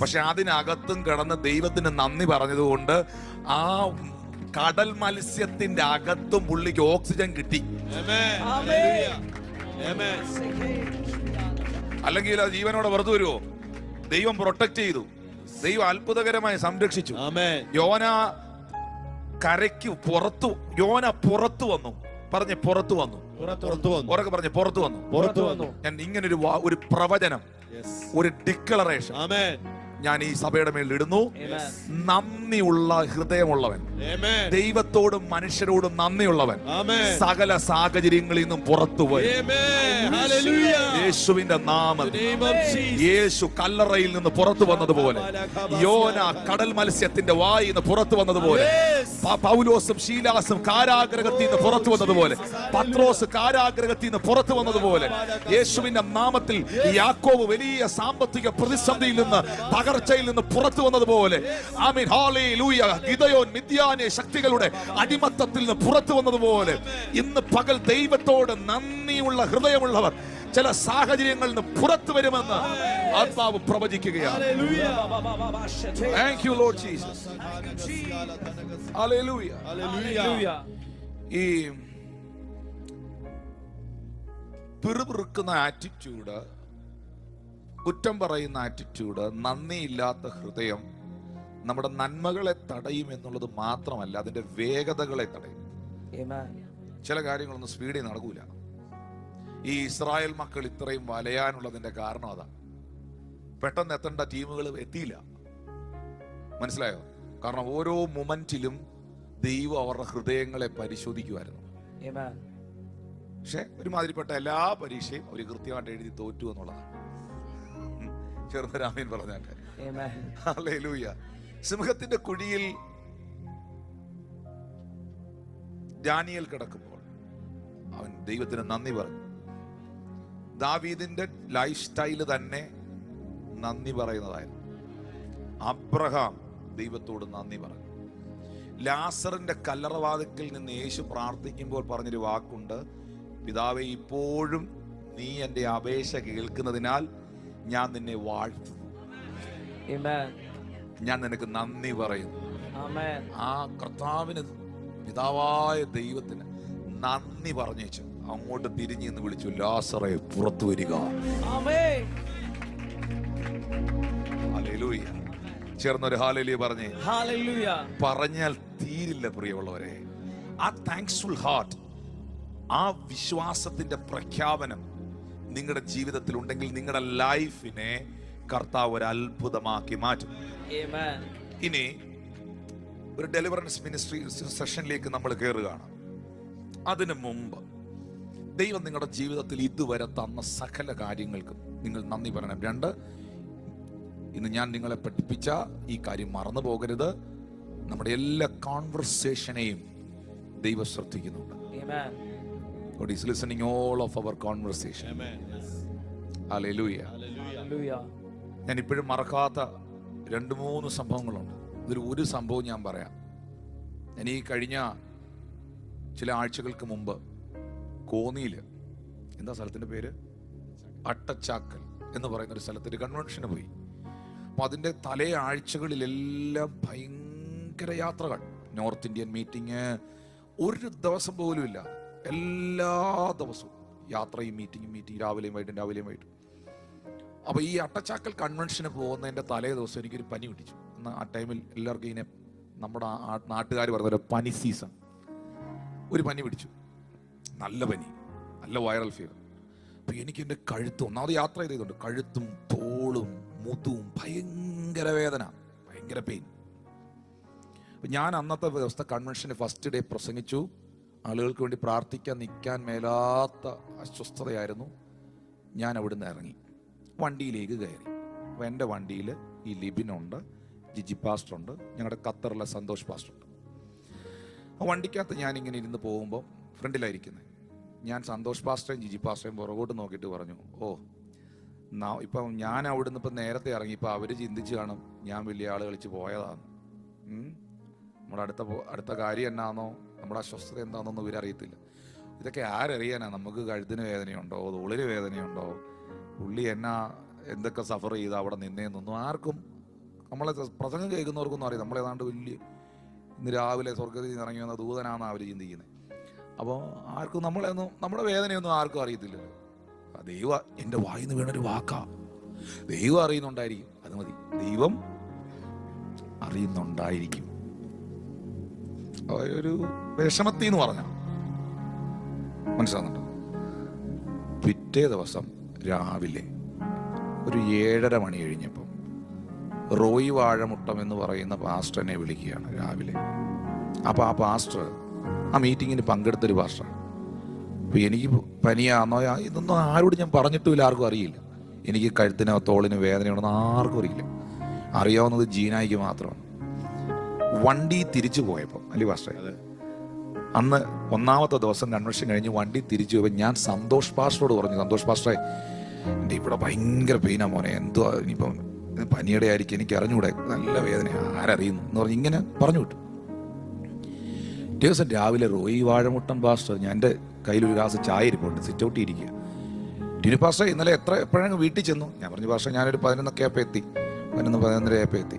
പക്ഷെ അതിനകത്തും കിടന്ന് ദൈവത്തിന് നന്ദി പറഞ്ഞതുകൊണ്ട് ആ കടൽ മത്സ്യത്തിന്റെ അകത്തും പുള്ളിക്ക് ഓക്സിജൻ കിട്ടി. അല്ലെങ്കിൽ ആ ജീവനോടെ വെറുതെ വരുമോ? ദൈവം പ്രൊട്ടക്ട് ചെയ്തു, ദൈവം അത്ഭുതകരമായി സംരക്ഷിച്ചു. യോന കരയ്ക്ക് പുറത്തു വന്നു. പറഞ്ഞ് പുറത്തു വന്നു. ഉറക്കെ പറഞ്ഞ് പുറത്തു വന്നു. ഞാൻ ഇങ്ങനൊരു ഒരു പ്രവചനം, ഒരു ഡിക്ലറേഷൻ ഞാൻ ഈ സഭയുടെ മേൽ ഇടുന്നു. നന്ദിയുള്ള ഹൃദയമുള്ളവൻ, ദൈവത്തോടും മനുഷ്യരോടും നന്ദിയുള്ളവൻ സകല സാഹചര്യങ്ങളിൽ നിന്നും പുറത്തു വരും. യേശുവിന്റെ നാമത്തിൽ. യേശു കല്ലറയിൽ നിന്ന് പുറത്തു വന്നതുപോലെ, യോന കടൽ മത്സ്യത്തിന്റെ വായിൽ നിന്ന് പുറത്തു വന്നതുപോലെ, പൗലോസും ശീലാസും കാരാഗ്രഹത്തിൽ നിന്ന് പുറത്തു വന്നതുപോലെ, പത്രോസ് കാരാഗ്രഹത്തിൽ നിന്ന് പുറത്തു വന്നതുപോലെ, യേശുവിന്റെ നാമത്തിൽ യാക്കോബ് വലിയ സാമ്പത്തിക പ്രതിസന്ധിയിൽ നിന്ന്, തകർച്ചയിൽ നിന്ന് പുറത്തു വന്നതുപോലെ, ആമീൻ, ഹല്ലേലൂയ, ഗിദെയോൻ മിദ്യാന്യ ശക്തികളുടെ അടിമത്തത്തിൽ നിന്ന് പുറത്തു വന്നതുപോലെ, ഇന്ന് പകൽ ദൈവത്തോട് നന്ദിയുള്ള ഹൃദയമുള്ളവർ ചില സാഹചര്യങ്ങളിൽ നിന്ന് പുറത്തു വരുമെന്ന് ആത്മാവ് പ്രവചിക്കുകയാണ്. Thank you Lord Jesus. Hallelujah. ഈ പിറുപിറുക്കുന്ന ആറ്റിറ്റ്യൂഡ്, കുറ്റം പറയുന്ന ആറ്റിറ്റ്യൂഡ്, നന്ദിയില്ലാത്ത ഹൃദയം നമ്മുടെ നന്മകളെ തടയും എന്നുള്ളത് മാത്രമല്ല, അതിന്റെ വേഗതകളെ തടയും. ചില കാര്യങ്ങളൊന്നും സ്പീഡിൽ നടക്കൂല. ഈ ഇസ്രായേൽ മക്കൾ ഇത്രയും വലയാനുള്ളതിന്റെ കാരണം അതാ. പെട്ടെന്ന് എത്തേണ്ട ടീമുകൾ എത്തിയില്ല. മനസ്സിലായോ? കാരണം ഓരോ മൊമെന്റിലും ദൈവം അവരുടെ ഹൃദയങ്ങളെ പരിശോധിക്കുമായിരുന്നു. പക്ഷെ ഒരുമാതിരിപ്പെട്ട എല്ലാ പരീക്ഷയും അവർ കൃത്യമായിട്ട് എഴുതി തോറ്റു എന്നുള്ളതാണ്. ചെറുതരാമീൻ പറഞ്ഞാട്ടെ. ഹല്ലേലൂയ. സിംഹത്തിന്റെ കുഴിയിൽ ദാനിയേൽ കിടക്കുമ്പോൾ അവൻ ദൈവത്തിന് നന്ദി പറഞ്ഞു. ദാവീദിന്റെ ലൈഫ് സ്റ്റൈല് തന്നെ നന്ദി പറയുന്നതായിരുന്നു. അബ്രഹാം ദൈവത്തോട് നന്ദി പറഞ്ഞു. ലാസറിന്റെ കല്ലറവാതിക്കൽ നിന്ന് യേശു പ്രാർത്ഥിക്കുമ്പോൾ പറഞ്ഞൊരു വാക്കുണ്ട്, പിതാവേ, ഇപ്പോഴും നീ എൻ്റെ അപേക്ഷ കേൾക്കുന്നതിനാൽ ഞാൻ നിന്നെ വാഴ്ത്തുന്നു, ഞാൻ നിനക്ക് നന്ദി പറയുന്നു. ആ കർത്താവിന്, പിതാവായ ദൈവത്തിന് നന്ദി പറഞ്ഞേച്ചു അങ്ങോട്ട് തിരിഞ്ഞു എന്ന് വിളിച്ചു, ലാസറേ പുറത്തു വരിക. ഹല്ലേലൂയ. ചേർന്നൊരു ഹല്ലേലൂയ പറഞ്ഞേ. പറഞ്ഞാൽ തീരില്ല പ്രിയമുള്ളവരെ. ആ താങ്ക്സ്ഫുൾ ഹാർട്ട്, ആ വിശ്വാസത്തിന്റെ പ്രഖ്യാപനം നിങ്ങളുടെ ജീവിതത്തിൽ ഉണ്ടെങ്കിൽ നിങ്ങളുടെ ലൈഫിനെ കർത്താവ് ഒരു അത്ഭുതമാക്കി മാറ്റും. ഇനി ഒരു ഡെലിവറൻസ് മിനിസ്ട്രി സെഷനിലേക്ക് നമ്മൾ കയറുകയാണ്. അതിനു മുമ്പ് ദൈവം നിങ്ങളുടെ ജീവിതത്തിൽ ഇതുവരെ തന്ന സകല കാര്യങ്ങൾക്കും നിങ്ങൾ നന്ദി പറയണം. 2, ഇന്ന് ഞാൻ നിങ്ങളെ പഠിപ്പിച്ച ഈ കാര്യം മറന്നു പോകരുത്. നമ്മുടെ എല്ലാ കോൺവെർസേഷനെയും ദൈവം ശ്രദ്ധിക്കുന്നുണ്ട്. God is listening all of our conversation. Hallelujah. ഞാൻ ഇപ്പോഴും മറക്കാത്ത 2-3 സംഭവങ്ങളുണ്ട്. ഒരു സംഭവം ഞാൻ പറയാം. ഞാൻ ഈ കഴിഞ്ഞ ചില ആഴ്ചകൾക്ക് മുമ്പ് കോന്നിയിൽ, എന്താ സ്ഥലത്തിന്റെ പേര്, അട്ടച്ചാക്കൽ എന്ന് പറയുന്ന ഒരു സ്ഥലത്ത് ഒരു കൺവെൻഷന് പോയി. അപ്പൊ അതിന്റെ തലേ ആഴ്ചകളിലെല്ലാം ഭയങ്കര യാത്രകൾ, നോർത്ത് ഇന്ത്യൻ മീറ്റിംഗ്, ഒരു ദിവസം പോലും ഇല്ല, എല്ലാ ദിവസവും യാത്രയും മീറ്റിംഗ്, രാവിലെയും വൈകിട്ടും. അപ്പൊ ഈ അട്ടച്ചാക്കൽ കൺവെൻഷന് പോകുന്നതിന്റെ തലേ ദിവസം എനിക്കൊരു പനി പിടിച്ചു. എന്നാൽ ആ ടൈമിൽ എല്ലാവർക്കും ഇങ്ങനെ നമ്മുടെ നാട്ടുകാർ പറഞ്ഞ പനി സീസൺ, ഒരു പനി പിടിച്ചു. നല്ല പനി, നല്ല വൈറൽ ഫീവർ. അപ്പൊ എനിക്ക് എൻ്റെ കഴുത്തും, ഒന്നാമത് യാത്ര ചെയ്തുകൊണ്ട് കഴുത്തും തോളും മുതുവും ഭയങ്കര വേദന, ഭയങ്കര പെയിൻ. അപ്പൊ ഞാൻ അന്നത്തെ ദിവസത്തെ കൺവെൻഷന് ഫസ്റ്റ് ഡേ പ്രസംഗിച്ചു. ആളുകൾക്ക് വേണ്ടി പ്രാർത്ഥിക്കാൻ നിൽക്കാൻ മേലാത്ത അസ്വസ്ഥതയായിരുന്നു. ഞാൻ അവിടുന്ന് ഇറങ്ങി വണ്ടിയിലേക്ക് കയറി. അപ്പോൾ എൻ്റെ വണ്ടിയിൽ ഈ ലിബിനുണ്ട്, ജിജി പാസ്റ്റർ ഉണ്ട്, ഞങ്ങളുടെ ഖത്തറിലെ സന്തോഷ് പാസ്റ്റർ ഉണ്ട്. ആ വണ്ടിക്കകത്ത് ഞാനിങ്ങനെ ഇരുന്ന് പോകുമ്പോൾ ഫ്രണ്ടിലായിരിക്കുന്നത്. ഞാൻ സന്തോഷ് പാസ്റ്ററേയും ജിജി പാസ്റ്ററേയും പുറകോട്ട് നോക്കിയിട്ട് പറഞ്ഞു, ഓ ഇപ്പം ഞാൻ അവിടുന്ന് ഇപ്പം നേരത്തെ ഇറങ്ങി, ഇപ്പം അവർ ചിന്തിച്ച് കാണും ഞാൻ വലിയ ആൾ കളിച്ച് പോയതാണ്. നമ്മുടെ അടുത്ത കാര്യം എന്നാന്നോ നമ്മുടെ അസ്വസ്ഥത എന്താണെന്നൊന്നും ഇവരറിയത്തില്ല. ഇതൊക്കെ ആരറിയാനാ? നമുക്ക് കഴുത്തിന് വേദനയുണ്ടോ, തോളിന് വേദനയുണ്ടോ, പുള്ളി എന്തൊക്കെ സഫർ ചെയ്ത് അവിടെ നിന്നേന്നൊന്നും ആർക്കും, നമ്മളെ പ്രസംഗം കേൾക്കുന്നവർക്കൊന്നും അറിയാം നമ്മളേതാണ്ട് വലിയ ഇന്ന് രാവിലെ സ്വർഗത്തിൽ നിന്ന് ഇറങ്ങി വന്ന ദൂതനാണെന്ന് അവർ ചിന്തിക്കുന്നത്. അപ്പോൾ ആർക്കും നമ്മുടെ വേദനയൊന്നും ആർക്കും അറിയത്തില്ലല്ലോ. ദൈവം എൻ്റെ വായിൽ നിന്ന് വീണൊരു വാക്കാ, ദൈവം അറിയുന്നുണ്ടായിരിക്കും, അത് മതി. ദൈവം അറിയുന്നുണ്ടായിരിക്കും. ഒരു വിഷമത്തി എന്ന് പറഞ്ഞ മനസ്സിലാകുന്നുണ്ടോ? പിറ്റേ ദിവസം രാവിലെ ഒരു 7:30 മണി കഴിഞ്ഞപ്പം റോയി വാഴമുട്ടം എന്ന് പറയുന്ന പാസ്റ്റർ എന്നെ വിളിക്കുകയാണ് രാവിലെ. അപ്പോൾ ആ പാസ്റ്റർ ആ മീറ്റിങ്ങിന് പങ്കെടുത്തൊരു പാസ്റ്ററാണ്. അപ്പോൾ എനിക്ക് പനിയാണോ ഇതൊന്നും ആരോട് ഞാൻ പറഞ്ഞിട്ടുമില്ല, ആർക്കും അറിയില്ല. എനിക്ക് കഴുത്തിനോ തോളിനോ വേദനയുണ്ടെന്ന് ആർക്കും അറിയില്ല. അറിയാവുന്നത് ജീനായിക്ക് മാത്രമാണ്. വണ്ടി തിരിച്ചു പോയപ്പോൾ അല്ലേ പാസ്റ്ററെ, അന്ന് 1ാമത്തെ ദിവസം കൺവെൻഷൻ കഴിഞ്ഞ് വണ്ടി തിരിച്ചു പോയപ്പോൾ ഞാൻ സന്തോഷ് പാസ്റ്ററോട് പറഞ്ഞു, സന്തോഷ് പാസ്റ്ററെ എൻ്റെ ഇവിടെ ഭയങ്കര പെയിനാ മോനെ, എന്തോ ഇനിയിപ്പം പനിയുടെ ആയിരിക്കും, എനിക്ക് അറിഞ്ഞൂടെ, നല്ല വേദന, ആരറിയുന്നു എന്ന് പറഞ്ഞ് ഇങ്ങനെ പറഞ്ഞു വിട്ടു. ദിവസം രാവിലെ റോയി വാഴമുട്ടൻ പാസ്റ്റർ, ഞാൻ എൻ്റെ കയ്യിലൊരു ഗ്ലാസ് ചായ ഇരിപ്പുണ്ട്, സിറ്റ് ഔട്ട് ഇരിക്കുക. ടിനു പാസ്റ്റർ ഇന്നലെ എപ്പോഴാണ് വീട്ടിൽ ചെന്നു? ഞാൻ പറഞ്ഞു പാസ്റ്റർ ഞാനൊരു 11 ഒക്കെ ആയപ്പോൾ എത്തി, 11-11:30 ആയപ്പോൾ എത്തി.